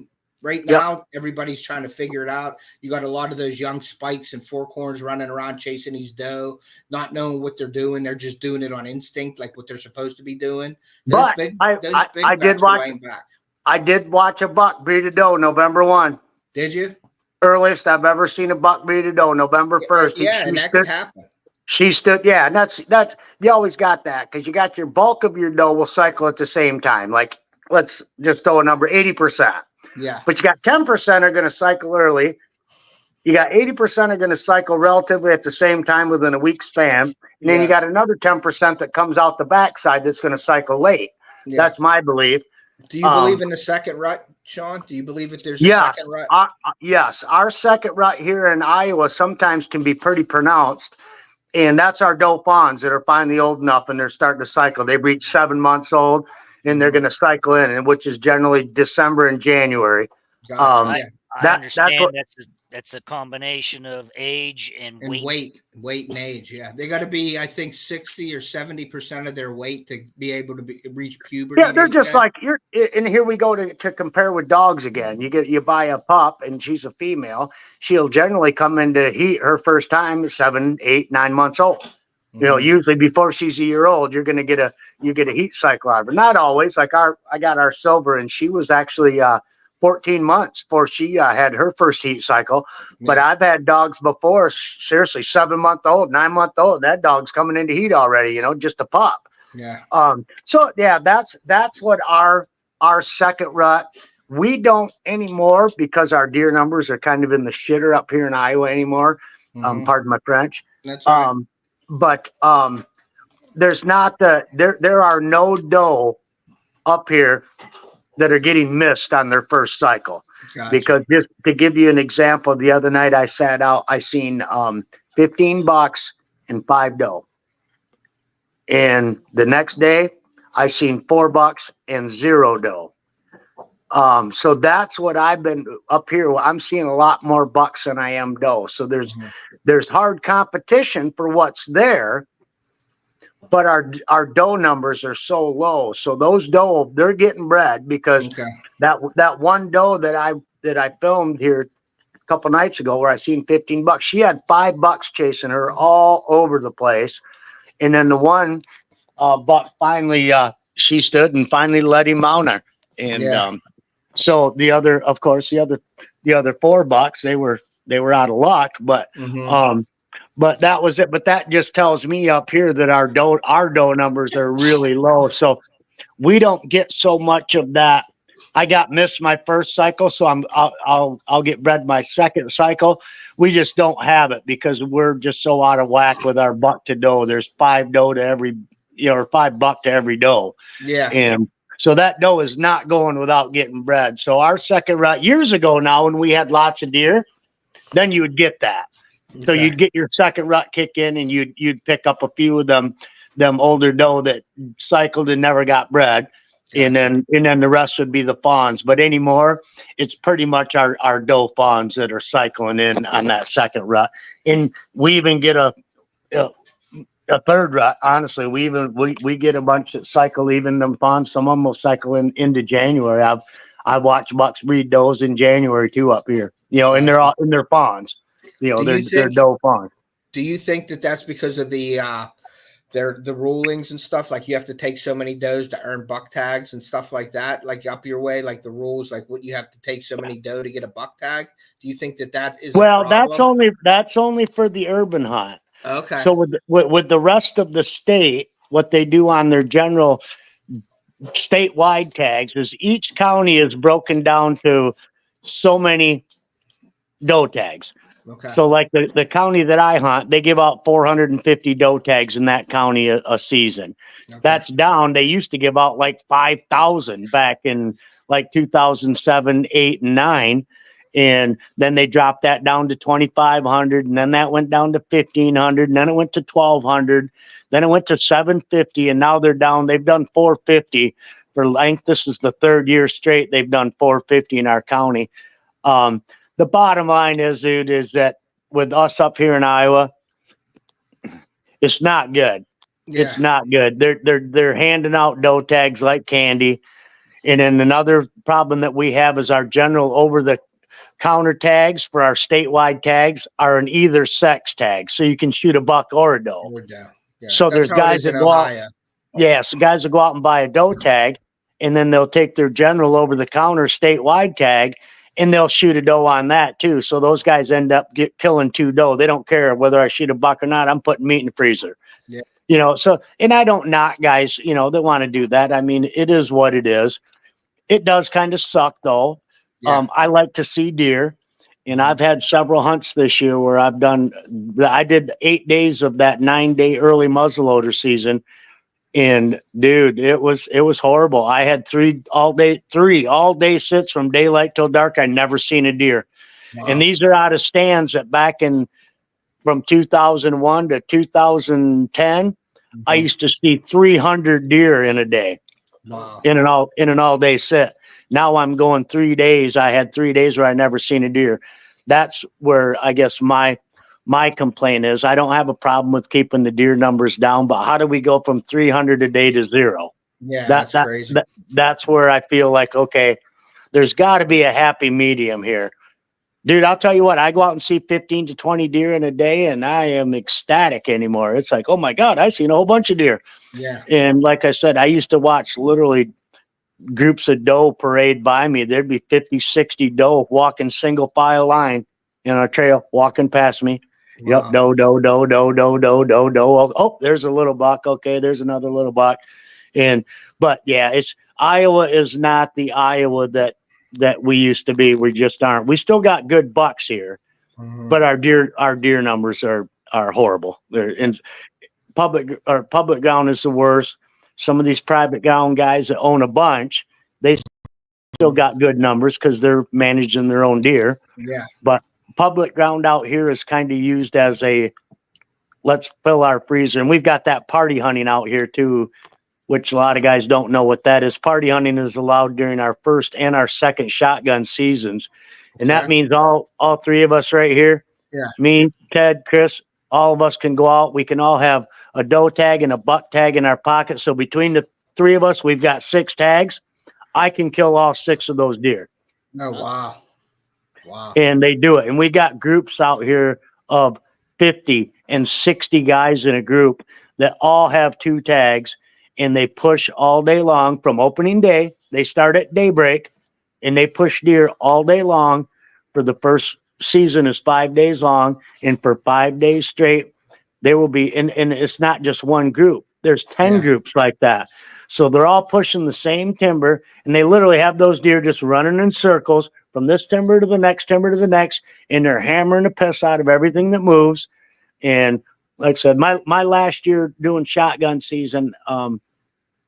Right now, everybody's trying to figure it out. You got a lot of those young spikes and forkhorns running around chasing these doe, not knowing what they're doing. They're just doing it on instinct, like what they're supposed to be doing. I did watch a buck breed a doe November 1. Did you? Earliest I've ever seen a buck breed a doe, November 1st. Yeah, and that could happen. She stood, and that's you always got that, because you got your bulk of your doe will cycle at the same time. Like, let's just throw a number, 80%. Yeah. But you got 10% are going to cycle early. You got 80% are going to cycle relatively at the same time within a week span. And then you got another 10% that comes out the backside that's going to cycle late. Yeah. That's my belief. Do you believe in the second rut, Shawn? Do you believe that there's a second rut? Yes. Our second rut here in Iowa sometimes can be pretty pronounced. And that's our doe fawns that are finally old enough and they're starting to cycle. They've reached 7 months old. And they're going to cycle in, and which is generally December and January. I understand that's a combination of age and weight. Weight and age. Yeah, they got to be, I think, 60 or 70% of their weight to be able to reach puberty. Yeah, they're just like you're. And here we go to compare with dogs again. You buy a pup, and she's a female. She'll generally come into heat her first time 7, 8, 9 months old. You know, usually before she's a year old, you get a heat cycle out of her. Not always. Like I got our silver, and she was actually 14 months before she had her first heat cycle. Yeah. But I've had dogs before, seriously, 7-month-old, 9-month-old. That dog's coming into heat already. Just a pup. Yeah. So yeah, that's what our second rut. We don't anymore because our deer numbers are kind of in the shitter up here in Iowa anymore. Pardon my French. That's right. But there's not there are no doe up here that are getting missed on their first cycle. Gotcha. Because just to give you an example, the other night I sat out, I seen $15 and 5 doe. And the next day, I seen $4 and 0 doe. So that's what I've been up here. I'm seeing a lot more bucks than I am doe. So there's hard competition for what's there, but our doe numbers are so low. So those doe, they're getting bred because that one doe that I filmed here a couple nights ago where I seen $15, she had $5 chasing her all over the place. And then the one buck finally she stood and finally let him mount her. And so the other, of course, the other $4, they were out of luck, but but that was it. But that just tells me up here that our doe numbers are really low. So we don't get so much of that. I missed my first cycle, so I'll get bred my second cycle. We just don't have it because we're just so out of whack with our buck to doe. There's 5 doe to every, or $5 to every doe. Yeah. And so that doe is not going without getting bred. So our second rut years ago now, when we had lots of deer, then you would get that. So you'd get your second rut kick in, and you'd pick up a few of them older doe that cycled and never got bred. And then the rest would be the fawns. But anymore, it's pretty much our doe fawns that are cycling in on that second rut. And we even get a third rut. Honestly, we get a bunch that cycle even them fawns. Some of them will cycle into January. I've watched bucks breed does in January too up here. And they're all in their fawns. They're doe fawns. Do you think that that's because of the rulings and stuff? Like you have to take so many does to earn buck tags and stuff like that, like up your way, like the rules, like what you have to take so many doe to get a buck tag. Do you think that is that's only for the urban hunt. Okay. So with the rest of the state, what they do on their general statewide tags is each county is broken down to so many doe tags. Okay. So like the county that I hunt, they give out 450 doe tags in that county a season. Okay. That's down. They used to give out like 5,000 back in like 2007, 8, and 9. And then they dropped that down to 2,500. And then that went down to 1,500. And then it went to 1,200. Then it went to 750. And now they're down. They've done 450 for length. This is the third year straight they've done 450 in our county. The bottom line is, dude, is that with us up here in Iowa, it's not good. Yeah. It's not good. They're handing out doe tags like candy. And then another problem that we have is our general over-the-counter tags for our statewide tags are an either sex tag. So you can shoot a buck or a doe. Yeah. So there's guys that go out. Yes, guys that go out and buy a doe tag, and then they'll take their general over-the-counter statewide tag, and they'll shoot a doe on that too. So those guys end up killing 2 doe. They don't care whether I shoot a buck or not. I'm putting meat in the freezer. Yeah. So, and I don't knock guys, that want to do that. I mean, it is what it is. It does kind of suck though. Yeah. I like to see deer, and I've had several hunts this year where I did 8 days of that 9-day early muzzleloader season. And dude, it was horrible. I had 3 all day sits from daylight till dark. I never seen a deer. Wow. And these are out of stands that back from 2001 to 2010, I used to see 300 deer in a day. Wow. In an all day sit. Now I'm going 3 days. I had 3 days where I never seen a deer. That's where I guess my complaint is. I don't have a problem with keeping the deer numbers down, but how do we go from 300 a day to 0? Yeah, that's crazy. That's where I feel like, okay, there's got to be a happy medium here. Dude, I'll tell you what, I go out and see 15 to 20 deer in a day, and I am ecstatic anymore. It's like, oh my God, I seen a whole bunch of deer. Yeah. And like I said, I used to watch literally groups of doe parade by me. There'd be 50, 60 doe walking single file line in a trail, walking past me. Wow. Yep, doe. Oh, there's a little buck. Okay, there's another little buck. But yeah, Iowa is not the Iowa that we used to be. We just aren't. We still got good bucks here, but our deer numbers are horrible. They're in public ground is the worst. Some of these private ground guys that own a bunch, they still got good numbers because they're managing their own deer. Yeah, but public ground out here is kind of used as a let's fill our freezer. And we've got that party hunting out here too, which a lot of guys don't know what that is. Party hunting is allowed during our first and our second shotgun seasons. And that means all three of us right here, me, Ted, Chris, all of us can go out. We can all have a doe tag and a buck tag in our pocket. So between the three of us, we've got 6 tags. I can kill all 6 of those deer. Oh, wow. Wow. And they do it. And we got groups out here of 50 and 60 guys in a group that all have 2 tags, and they push all day long from opening day. They start at daybreak and they push deer all day long. For the first season is 5 days long, and for 5 days straight, there will be, and it's not just one group. There's 10 groups like that. So they're all pushing the same timber, and they literally have those deer just running in circles from this timber to the next timber to the next, and they're hammering the piss out of everything that moves. And like I said, my last year doing shotgun season,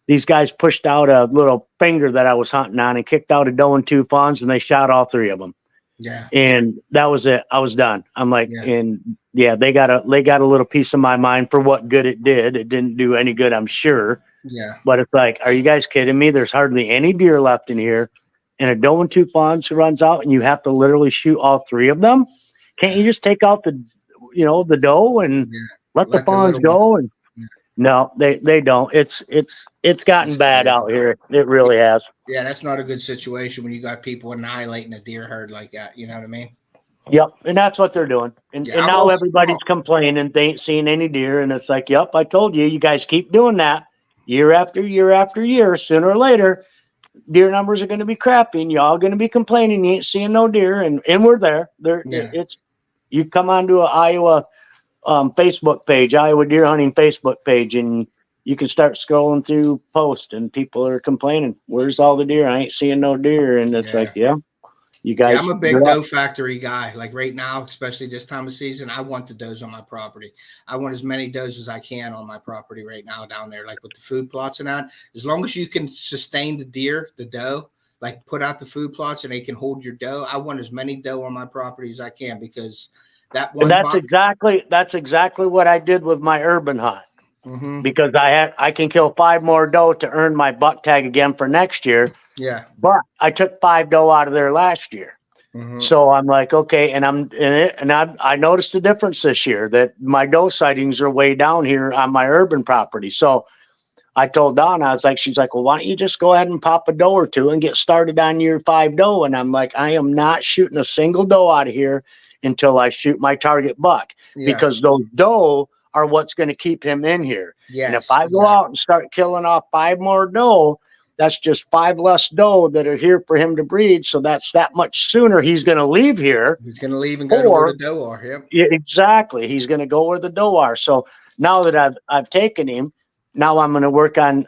these guys pushed out a little finger that I was hunting on and kicked out a doe and 2 fawns, and they shot all 3 of them. Yeah. And that was it. I was done. I'm like, and they got a little piece of my mind for what good it did. It didn't do any good, I'm sure. Yeah. But it's like, are you guys kidding me? There's hardly any deer left in here. And a doe and 2 fawns runs out, and you have to literally shoot all 3 of them. Can't you just take out the doe and let the fawns go? And no, they don't. It's gotten bad out here. It really has. Yeah, that's not a good situation when you got people annihilating a deer herd like that. You know what I mean? Yep, and that's what they're doing. And now everybody's complaining they ain't seeing any deer. And it's like, yep, I told you, you guys keep doing that year after year after year. Sooner or later, deer numbers are going to be crappy, and y'all going to be complaining you ain't seeing no deer. And we're there. You come onto an Iowa Facebook page, Iowa Deer Hunting Facebook page, and you can start scrolling through posts, and people are complaining, where's all the deer? I ain't seeing no deer. And it's like, you guys. I'm a big doe factory guy. Like right now, especially this time of season, I want the does on my property. I want as many does as I can on my property right now down there, like with the food plots and that. As long as you can sustain the deer, the doe, like put out the food plots and they can hold your doe. I want as many doe on my property as I can, because that's exactly what I did with my urban hunt. Because I can kill 5 more doe to earn my buck tag again for next year. Yeah. But I took 5 doe out of there last year. So I'm like, okay. And I noticed a difference this year that my doe sightings are way down here on my urban property. So I told Dawn, she's like, well, why don't you just go ahead and pop a doe or 2 and get started on your 5 doe? And I'm like, I am not shooting a single doe out of here until I shoot my target buck, because those doe are what's going to keep him in here. And if I go out and start killing off 5 more doe, that's just 5 less doe that are here for him to breed. So that's that much sooner he's going to leave here. He's going to leave and go to where the doe are. Yeah, exactly. He's going to go where the doe are. So now that I've taken him, now I'm going to work on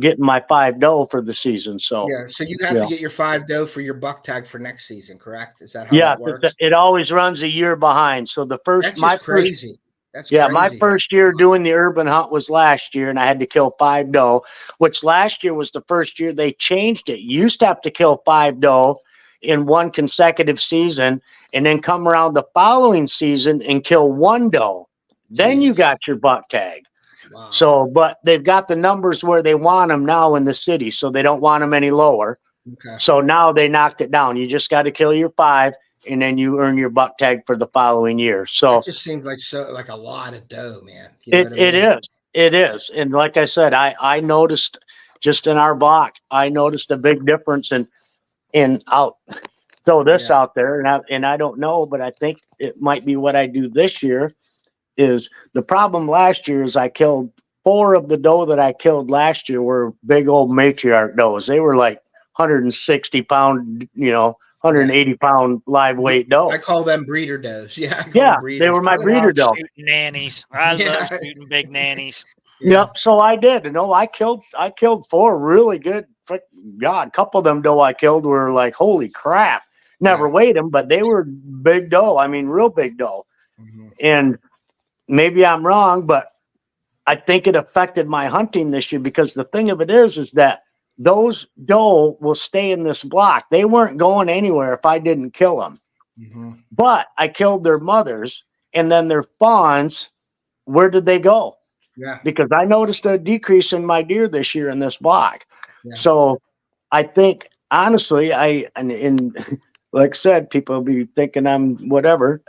getting my 5 doe for the season. So so you have to get your 5 doe for your buck tag for next season, correct? Is that how that works? It always runs a year behind. So that's crazy. That's crazy. My first year doing the urban hunt was last year, and I had to kill 5 doe, which last year was the first year they changed it. You used to have to kill 5 doe in one consecutive season, and then come around the following season and kill 1 doe. Then you got your buck tag. Wow. So, but they've got the numbers where they want them now in the city, so they don't want them any lower. Okay. So now they knocked it down. You just got to kill your 5, and then you earn your buck tag for the following year. So it just seems like a lot of doe, man. It is. And like I said, I noticed just in our block, I noticed a big difference in I'll throw this out there, and I don't know, but I think it might be what I do this year. Is the problem last year is I killed 4 of the doe that I killed last year were big old matriarch does. They were like 160 pound, 180 pound live weight doe. I call them breeder does. They were my breeder doe. Nannies. I love shooting big nannies. Yep. So I did. I killed 4 really good. God, a couple of them doe I killed were like, holy crap. Never weighed them, but they were big doe. I mean, real big doe. And maybe I'm wrong, but I think it affected my hunting this year, because the thing of it is that those doe will stay in this block. They weren't going anywhere if I didn't kill them. But I killed their mothers, and then their fawns where did they go? Yeah. Because I noticed a decrease in my deer this year in this block. Yeah. So I think honestly, and like I said, people will be thinking I'm whatever,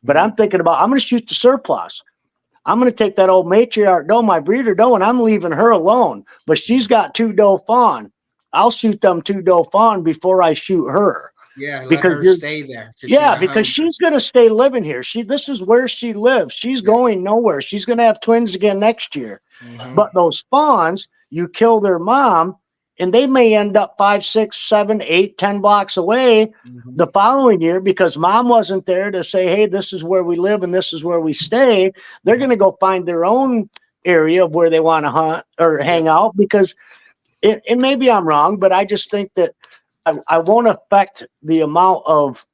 but I'm thinking about, I'm going to shoot the surplus. I'm going to take that old matriarch doe, my breeder doe, and I'm leaving her alone. But she's got 2 doe fawn. I'll shoot them 2 doe fawn before I shoot her. Yeah, let Because her stay there. yeah, because she's going to stay living here. This is where she lives. She's going nowhere. She's going to have twins again next year. But those fawns, you kill their mom, and they may end up 5, 6, 7, 8, 10 blocks away the following year because mom wasn't there to say, hey, this is where we live and this is where we stay. They're going to go find their own area of where they want to hunt or hang out because and maybe I'm wrong, but I just think that I won't affect the amount of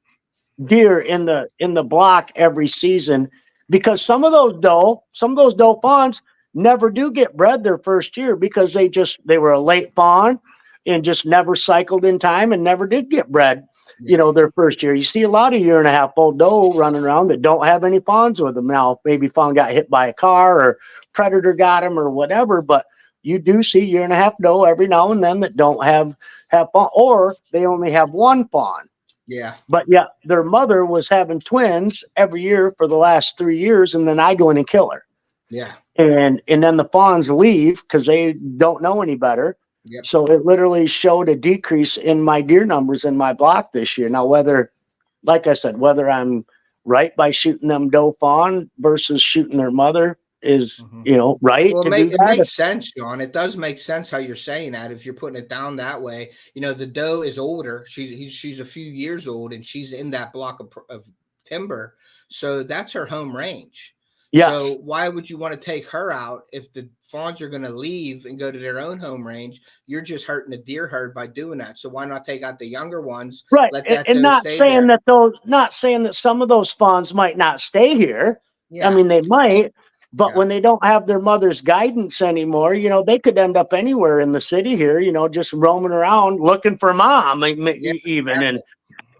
deer in the block every season because some of those doe fawns never do get bred their first year because they were a late fawn and just never cycled in time and never did get bred, their first year. You see a lot of 1.5-year-old doe running around that don't have any fawns with them. Now, maybe fawn got hit by a car or predator got him or whatever, but you do see 1.5-year doe every now and then that don't have fawn, or they only have 1 fawn. Yeah. But yeah, their mother was having twins every year for the last 3 years, and then I go in and kill her. Yeah. And then the fawns leave because they don't know any better. Yep. So it literally showed a decrease in my deer numbers in my block this year. Now, like I said, whether I'm right by shooting them doe fawn versus shooting their mother is, right. Well, it makes sense, Shawn. It does make sense how you're saying that. If you're putting it down that way, the doe is older. She's a few years old and she's in that block of timber. So that's her home range. Yes. So why would you want to take her out if the fawns are going to leave and go to their own home range? You're just hurting the deer herd by doing that. So why not take out the younger ones? Right. And not saying that some of those fawns might not stay here. Yeah. I mean, they might, but when they don't have their mother's guidance anymore, they could end up anywhere in the city here, just roaming around looking for mom even. And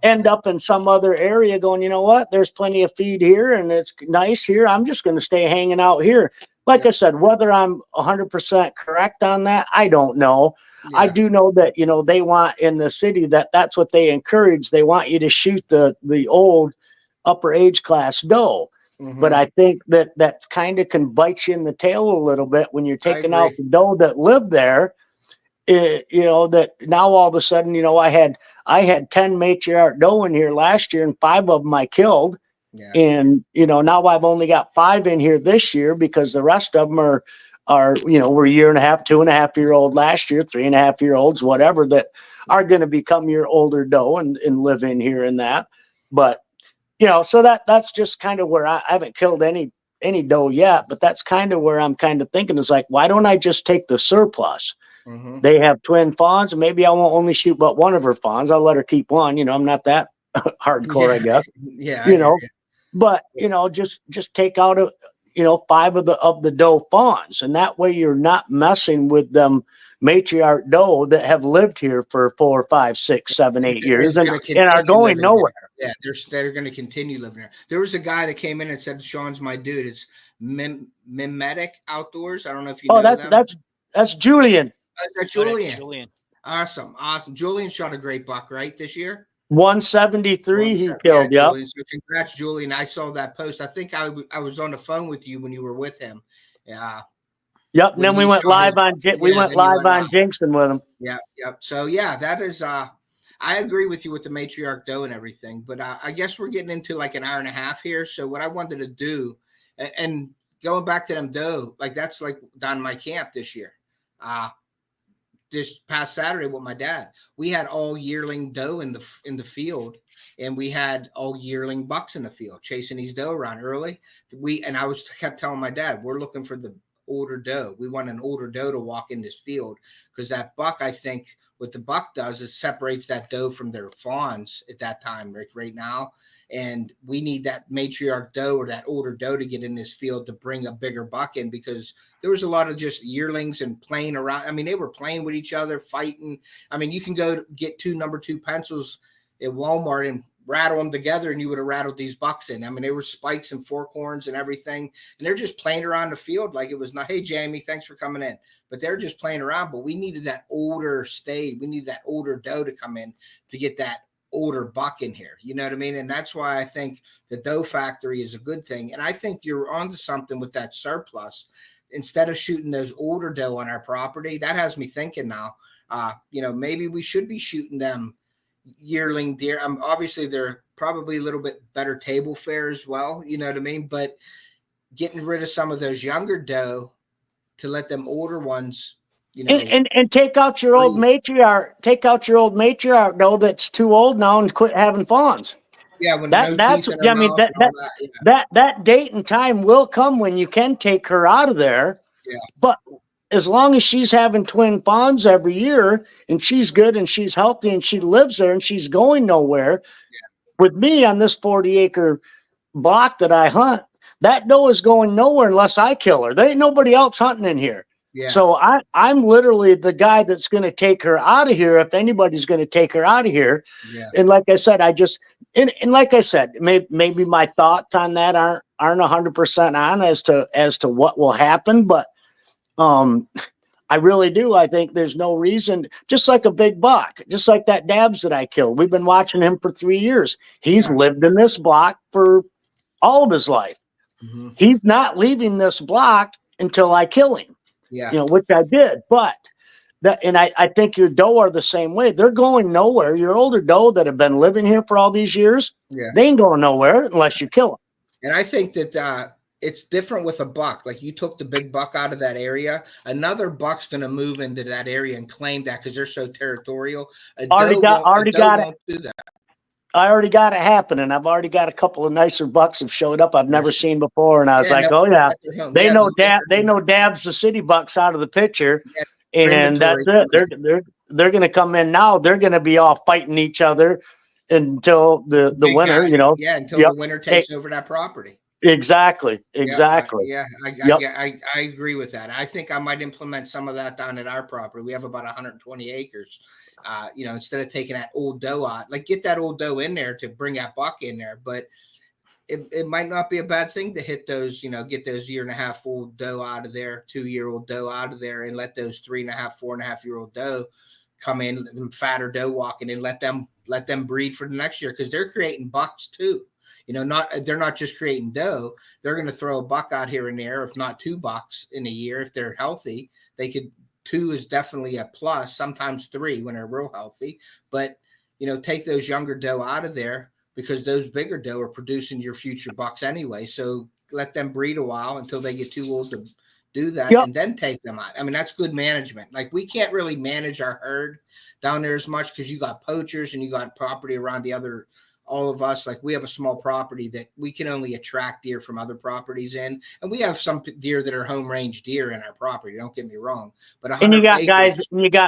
end up in some other area going, you know what, there's plenty of feed here and it's nice here. I'm just going to stay hanging out here. Like I said, whether I'm 100% correct on that, I don't know. Yeah. I do know that, they want in the city that's what they encourage. They want you to shoot the old upper age class doe. But I think that kind of can bite you in the tail a little bit when you're taking out the doe that lived there. That now all of a sudden, I had 10 matriarch doe in here last year and 5 of them I killed. Yeah. And, now I've only got 5 in here this year because the rest of them were 1.5, 2.5-year-old last year, 3.5-year-olds, whatever, that are going to become your older doe and live in here and that. But, so that's just kind of where I haven't killed any doe yet, but that's kind of where I'm kind of thinking is like, why don't I just take the surplus? They have twin fawns, and maybe I won't only shoot but one of her fawns. I'll let her keep one. I'm not that hardcore, I guess. Yeah. But just take out 5 of the doe fawns, and that way you're not messing with them matriarch doe that have lived here for 4, 5, 6, 7, 8 years and are going nowhere. Yeah, they're going to continue living there. There was a guy that came in and said, "Shawn's my dude." It's Mimetic Outdoors. I don't know if you know them. That's Julian. That's Julian. Awesome. Julian shot a great buck, right, this year? 173 he killed. Yeah. So congrats, Julian. I saw that post. I think I was on the phone with you when you were with him. Yeah. Yep. And then we went live on Jinxon with him. Yeah. Yep. So yeah, that is. I agree with you with the matriarch doe and everything, but I guess we're getting into like an hour and a half here. So what I wanted to do, and going back to them doe, like that's like down my camp this year. This past Saturday with my dad, we had all yearling doe in the field, and we had all yearling bucks in the field chasing these doe around early. I kept telling my dad, we're looking for the older doe. We want an older doe to walk in this field because that buck, I think what the buck does is separates that doe from their fawns at that time, right now. And we need that matriarch doe or that older doe to get in this field to bring a bigger buck in, because there was a lot of just yearlings and playing around. I mean, they were playing with each other, fighting. I mean, you can go get 2 number 2 pencils at Walmart and rattle them together and you would have rattled these bucks in. I mean, they were spikes and fork horns and everything. And they're just playing around the field like it was not, hey, Jamie, thanks for coming in. But they're just playing around. But we needed that older stage. We needed that older doe to come in to get that older buck in here. You know what I mean? And that's why I think the doe factory is a good thing. And I think you're onto something with that surplus. Instead of shooting those older doe on our property, that has me thinking now, maybe we should be shooting them yearling deer. Obviously they're probably a little bit better table fare as well. You know what I mean? But getting rid of some of those younger doe to let them older ones, and take out your old matriarch. Take out your old matriarch doe that's too old now and quit having fawns. Yeah, when that's that date and time will come when you can take her out of there. Yeah. But as long as she's having twin fawns every year and she's good and she's healthy and she lives there and she's going nowhere, with me on this 40-acre block that I hunt, that doe is going nowhere unless I kill her. There ain't nobody else hunting in here. Yeah. So I'm literally the guy that's going to take her out of here if anybody's going to take her out of here. Yeah. And like I said, like I said, maybe my thoughts on that aren't 100% on as to what will happen, but I really do. I think there's no reason, just like a big buck, just like that Dabs that I killed. We've been watching him for 3 years. He's lived in this block for all of his life. Mm-hmm. He's not leaving this block until I kill him. Yeah. Which I did. But I think your doe are the same way. They're going nowhere. Your older doe that have been living here for all these years, they ain't going nowhere unless you kill them. And I think that it's different with a buck. Like you took the big buck out of that area. Another buck's going to move into that area and claim that because they're so territorial. A doe won't do that. I already got it happening. I've already got a couple of nicer bucks have showed up I've never seen before. And I was like, oh yeah, they know Dabs the city bucks out of the picture. Yeah. And that's it. They're going to come in now. They're going to be all fighting each other until the winter, until the winter takes over that property. Exactly. I agree with that. I think I might implement some of that down at our property. We have about 120 acres. Instead of taking that old doe out, like get that old doe in there to bring that buck in there. But it might not be a bad thing to hit those, get those 1.5-year old doe out of there, 2-year-old doe out of there, and let those 3.5, 4.5-year-old doe come in, them fatter doe walking in, let them breed for the next year because they're creating bucks too. They're not just creating doe. They're going to throw a buck out here and there, if not 2 bucks in a year. If they're healthy, they could. 2 is definitely a plus, sometimes 3 when they're real healthy. But, take those younger doe out of there because those bigger doe are producing your future bucks anyway. So let them breed a while until they get too old to do that and then take them out. I mean, that's good management. Like we can't really manage our herd down there as much because you got poachers and you got property around all of us. Like we have a small property that we can only attract deer from other properties in, and we have some deer that are home range deer in our property. Don't get me wrong, but you got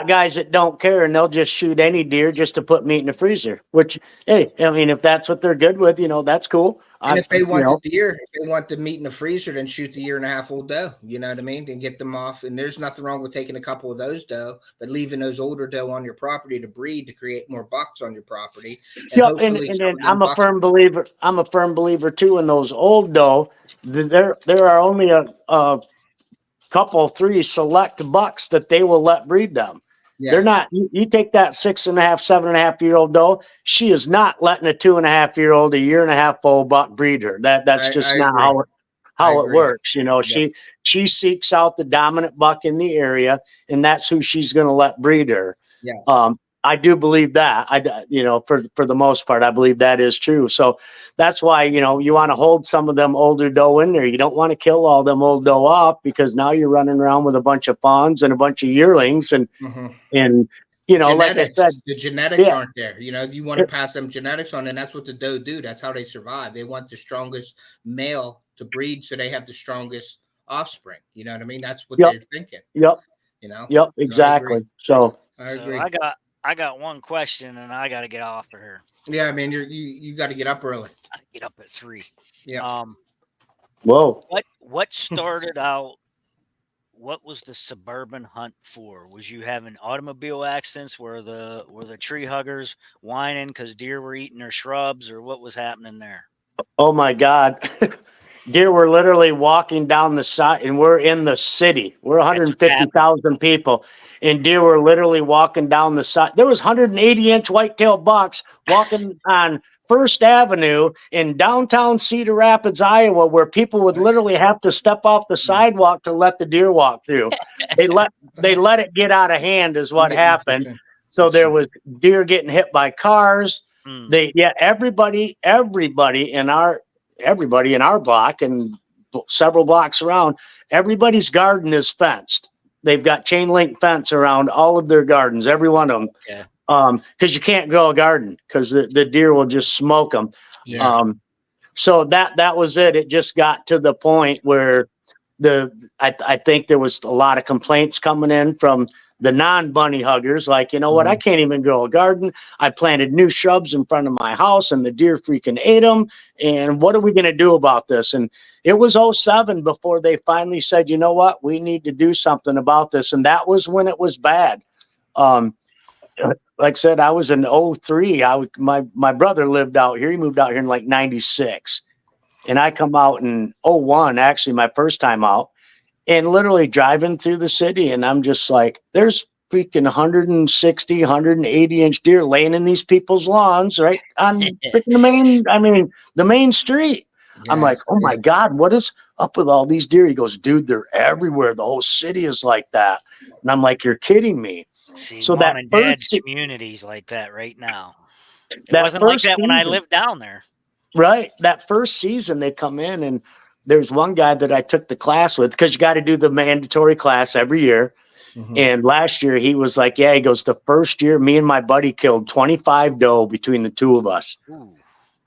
guys that don't care and they'll just shoot any deer just to put meat in the freezer. Which, hey, I mean, if that's what they're good with, that's cool. And if they want the deer, if they want the meat in the freezer, then shoot the 1.5-year-old doe. You know what I mean? And get them off. And there's nothing wrong with taking a couple of those doe, but leaving those older doe on your property to breed to create more bucks on your property. And I'm a firm believer. I'm a firm believer too in those old doe. There are only a couple, 3 select bucks that they will let breed them. Yeah. They're not. You take that 6.5, 7.5-year-old doe. She is not letting a 2.5-year-old, 1.5-year-old buck breed her. That's just not how it works. She seeks out the dominant buck in the area, and that's who she's going to let breed her. Yeah. I do believe that. For the most part, I believe that is true. So that's why, you want to hold some of them older doe in there. You don't want to kill all them old doe off because now you're running around with a bunch of fawns and a bunch of yearlings and genetics, like I said, the genetics aren't there. You want to pass them genetics on, and that's what the doe do. That's how they survive. They want the strongest male to breed, so they have the strongest offspring. You know what I mean? That's what they're thinking. Yep. Exactly. So I agree. I got one question, and I got to get off of here. Yeah, I mean, you got to get up early. I get up at 3. Yeah. Whoa. What started out what was the suburban hunt for? Was you having automobile accidents? Were the tree huggers whining because deer were eating their shrubs, or what was happening there? Oh my God. Deer were literally walking down the side, and we're in the city. We're That's what's happening. 150,000 people, and deer were literally walking down the side. There was 180-inch whitetail bucks walking on First Avenue in downtown Cedar Rapids, Iowa, where people would literally have to step off the sidewalk to let the deer walk through. They let it get out of hand, is what happened. So there was deer getting hit by cars. Everybody in our block and several blocks around, everybody's garden is fenced. They've got chain link fence around all of their gardens, every one of them. Yeah. Because you can't grow a garden because the deer will just smoke them. Yeah. So that was it. It just got to the point where I think there was a lot of complaints coming in from the non-bunny huggers, like, you know what, I can't even grow a garden. I planted new shrubs in front of my house and the deer freaking ate them. And what are we going to do about this? And it was 2007 before they finally said, you know what, we need to do something about this. And that was when it was bad. Like I said, I was in 2003. My brother lived out here. He moved out here in like 96. And I come out in 2001, actually my first time out. And literally driving through the city, and I'm just like, there's freaking 160, 180-inch deer laying in these people's lawns, right on freaking the main street. I'm like, oh my God, what is up with all these deer? He goes, dude, they're everywhere. The whole city is like that. And I'm like, you're kidding me. See, so Mom that and Dad's community's like that right now. It that wasn't like first that when I season- lived down there. Right. That first season they come in, and there's one guy that I took the class with, because you got to do the mandatory class every year. And last year he was like, yeah, he goes, the first year me and my buddy killed 25 doe between the two of us. Ooh.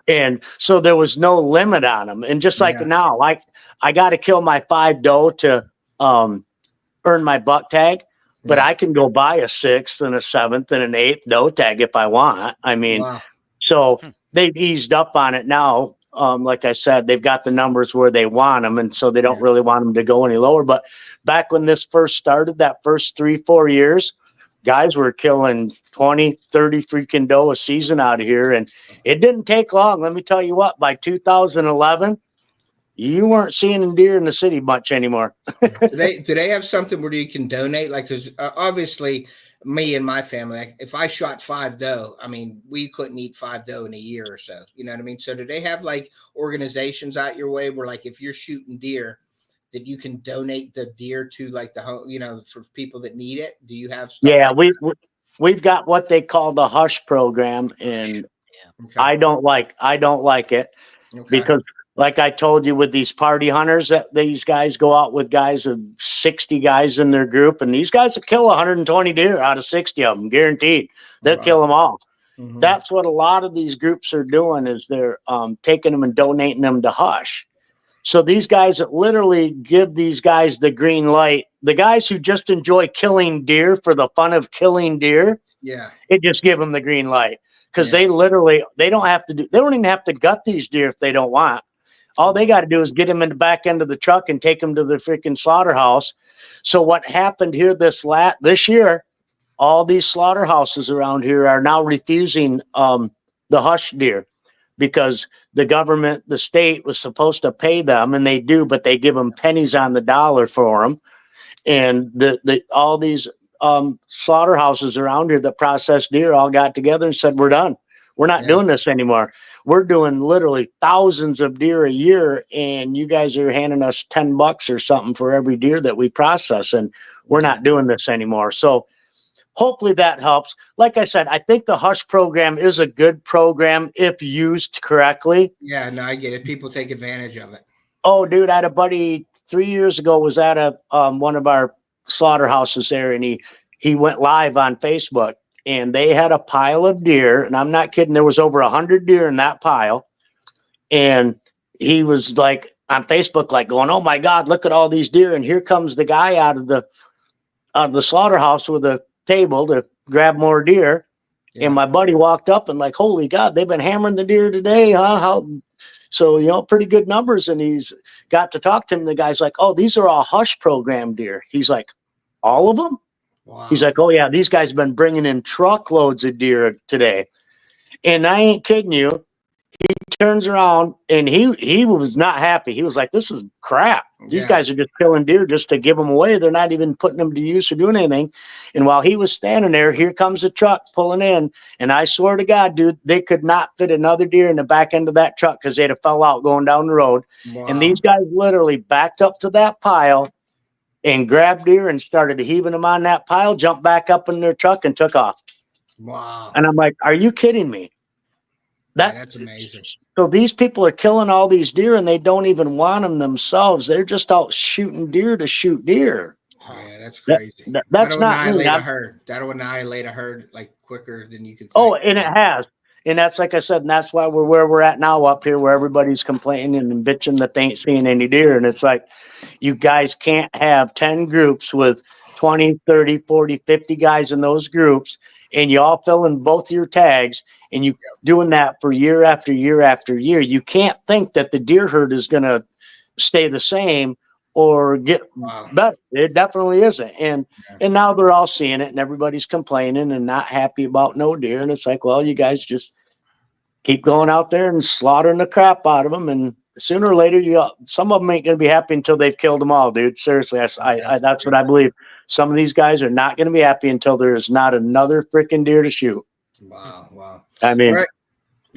And so there was no limit on them. And just like now, I got to kill my 5 doe to earn my buck tag, but I can go buy a 6th and a 7th and an 8th doe tag if I want. I mean, so they've eased up on it now. Like I said, they've got the numbers where they want them, and so they don't really want them to go any lower. But back when this first started, that first 3-4 years, guys were killing 20, 30 freaking doe a season out of here. And it didn't take long. Let me tell you what, by 2011, you weren't seeing deer in the city much anymore. do they have something where you can donate? Like, because obviously me and my family, like, if I shot 5 doe, I mean, we couldn't eat 5 doe in a year or so. You know what I mean? So do they have like organizations out your way where, like, if you're shooting deer, that you can donate the deer to, like, the home, you know, for people that need it? Do you have stuff? Yeah, we've got what they call the Hush program, and I don't like it because, like I told you, with these party hunters, that these guys go out with guys of 60 guys in their group, and these guys will kill 120 deer out of 60 of them, guaranteed. They'll kill them all. That's what a lot of these groups are doing, is they're taking them and donating them to Hush. So these guys that literally give these guys the green light, the guys who just enjoy killing deer for the fun of killing deer, it just give them the green light, because they don't even have to gut these deer if they don't want. All they got to do is get them in the back end of the truck and take them to the freaking slaughterhouse. So what happened here this year, all these slaughterhouses around here are now refusing the Hush deer, because the government, the state, was supposed to pay them, and they do, but they give them pennies on the dollar for them. And all these slaughterhouses around here that process deer all got together and said, we're done. We're not doing this anymore. We're doing literally thousands of deer a year, and you guys are handing us $10 or something for every deer that we process, and we're not doing this anymore. So hopefully that helps. Like I said, I think the Hush program is a good program if used correctly. Yeah, no, I get it. People take advantage of it. Oh, dude, I had a buddy 3 years ago was at one of our slaughterhouses there, and he went live on Facebook, and they had a pile of deer, and I'm not kidding. There was over 100 deer in that pile, and he was like on Facebook, like going, "Oh my God, look at all these deer!" And here comes the guy out of the slaughterhouse with a table to grab more deer. And my buddy walked up and like, "Holy God, they've been hammering the deer today, huh?" So, pretty good numbers. And he's got to talk to him. The guy's like, oh, these are all hush program deer. He's like, all of them? Wow. He's like, oh, yeah, these guys have been bringing in truckloads of deer today. And I ain't kidding you. He turns around and he was not happy. He was like, this is crap. These guys are just killing deer just to give them away. They're not even putting them to use or doing anything. And while he was standing there, here comes a truck pulling in. And I swear to God, dude, they could not fit another deer in the back end of that truck because they'd have fell out going down the road. Wow. And these guys literally backed up to that pile and grabbed deer and started heaving them on that pile, jumped back up in their truck and took off. Wow. And I'm like, are you kidding me? That's amazing. So these people are killing all these deer and they don't even want them themselves. They're just out shooting deer to shoot deer. Yeah, that's crazy. That's not me. That'll annihilate a herd like quicker than you can think. Oh, and it has. And that's, like I said, and that's why we're where we're at now up here, where everybody's complaining and bitching that they ain't seeing any deer. And it's like, you guys can't have 10 groups with 20, 30, 40, 50 guys in those groups, and you all fill in both your tags, and you doing that for year after year after year. You can't think that the deer herd is going to stay the same or get better. It definitely isn't. And now they're all seeing it, and everybody's complaining and not happy about no deer. And it's like, well, you guys just keep going out there and slaughtering the crap out of them, and sooner or later, some of them ain't going to be happy until they've killed them all, dude. Seriously, that's what I believe. Some of these guys are not going to be happy until there is not another freaking deer to shoot. Wow. I mean, right.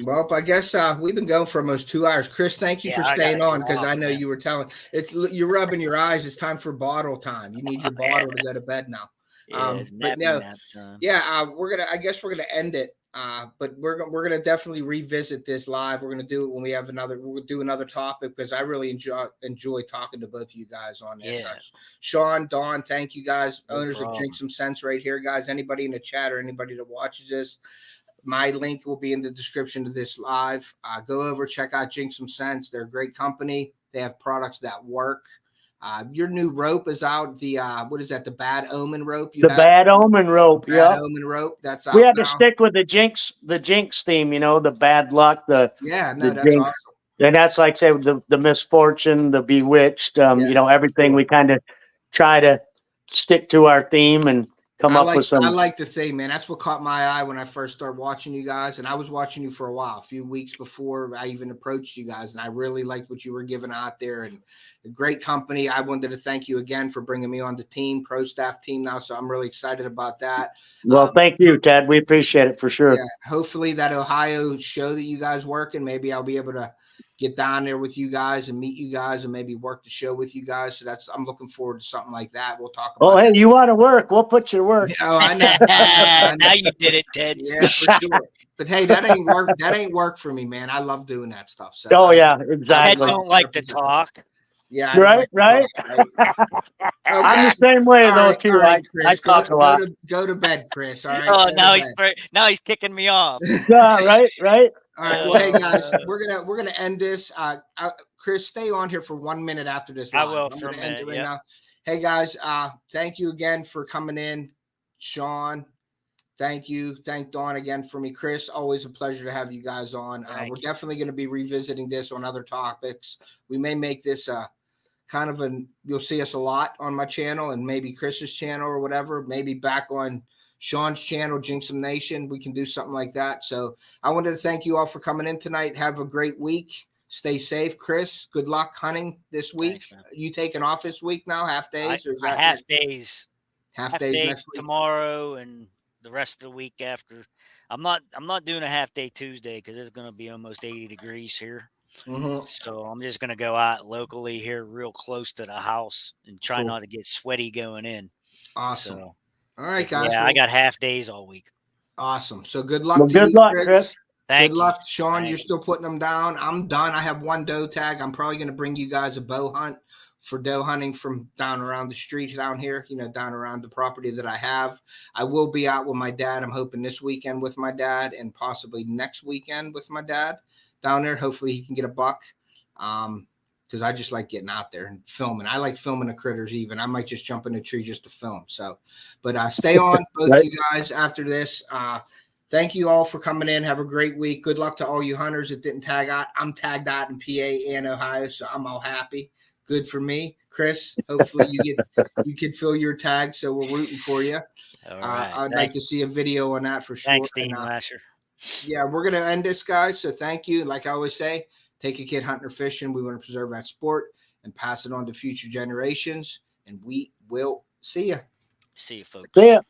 Well, I guess we've been going for almost 2 hours. Chris, thank you for staying on, because I know you were telling you're rubbing your eyes. It's time for bottle time. You need your bottle to go to bed now. But no, I guess we're gonna end it. But we're gonna definitely revisit this live. We're gonna do it when we have we'll do another topic, because I really enjoy talking to both of you guys on this. Shawn, Dawn, thank you guys. Owners of Drink Some Sense right here, guys. Anybody in the chat or anybody that watches this, my link will be in the description of this live. Go over, check out Drink Some Sense. They're a great company. They have products that work. Your new rope is out. The what is that? The Bad Omen rope. Bad Omen rope. Bad Omen rope. That's out. We had to stick with the jinx theme. The bad luck. That's jinx. awesome. And that's like say the misfortune, the bewitched. Everything. We kind of try to stick to our theme and come up with some. I like the thing, man. That's what caught my eye when I first started watching you guys, and I was watching you for a while, a few weeks before I even approached you guys, and I really liked what you were giving out there, and a great company. I wanted to thank you again for bringing me on the team, pro staff team now, so I'm really excited about that. Well, thank you, Ted. We appreciate it for sure. Yeah, hopefully that Ohio show that you guys work in, maybe I'll be able to get down there with you guys and meet you guys and maybe work the show with you guys. So I'm looking forward to something like that. We'll talk about hey, you want to work? We'll put you to work. Oh, I know. Now you did it, Ted. Yeah, for sure. But hey, that ain't work. That ain't work for me, man. I love doing that stuff. So exactly. Ted don't like to talk. Yeah. Right. Okay. I'm the same way though too. Right, I talk a lot. Go to bed, Chris. All right. Oh, now he's kicking me off. Right. All right. Well, hey guys, we're gonna end this. Chris, stay on here for 1 minute after this. I will for a minute. Now. Hey guys, thank you again for coming in, Shawn. Thank you. Thank Dawn again for me. Chris, always a pleasure to have you guys on. We're definitely going to be revisiting this on other topics. We may make this you'll see us a lot on my channel and maybe Chris's channel or whatever, maybe back on Shawn's channel, Jinxum Nation. We can do something like that. So I wanted to thank you all for coming in tonight. Have a great week. Stay safe. Chris, good luck hunting this week. Thanks, you taking off this week now, half days? Or is that half days. Half days next week? Tomorrow and the rest of the week after. I'm not doing a half day Tuesday because it's going to be almost 80 degrees here. Mm-hmm. So I'm just going to go out locally here real close to the house and try not to get sweaty going in. Awesome. So, all right, guys. Yeah, I got half days all week. Awesome. So good luck. Good luck, Chris. Good luck, Shawn. You're still putting them down. I'm done. I have one doe tag. I'm probably going to bring you guys a bow hunt for doe hunting from down around the street down here, down around the property that I have. I will be out with my dad. I'm hoping this weekend with my dad and possibly next weekend with my dad down there. Hopefully he can get a buck. Because I just like getting out there and filming. I like filming the critters even. I might just jump in a tree just to film. So, but stay on, both of you guys, after this. thank you all for coming in. Have a great week. Good luck to all you hunters that didn't tag out. I'm tagged out in PA and Ohio, so I'm all happy. Good for me. Chris, hopefully you can fill your tag, so we're rooting for you. All right. I'd like to see a video on that for sure. Thanks, Dean And, Lasher. yeah, we're going to end this, guys. So thank you. Like I always say, take a kid hunting or fishing. We want to preserve that sport and pass it on to future generations. And we will see you. See you, folks. See ya.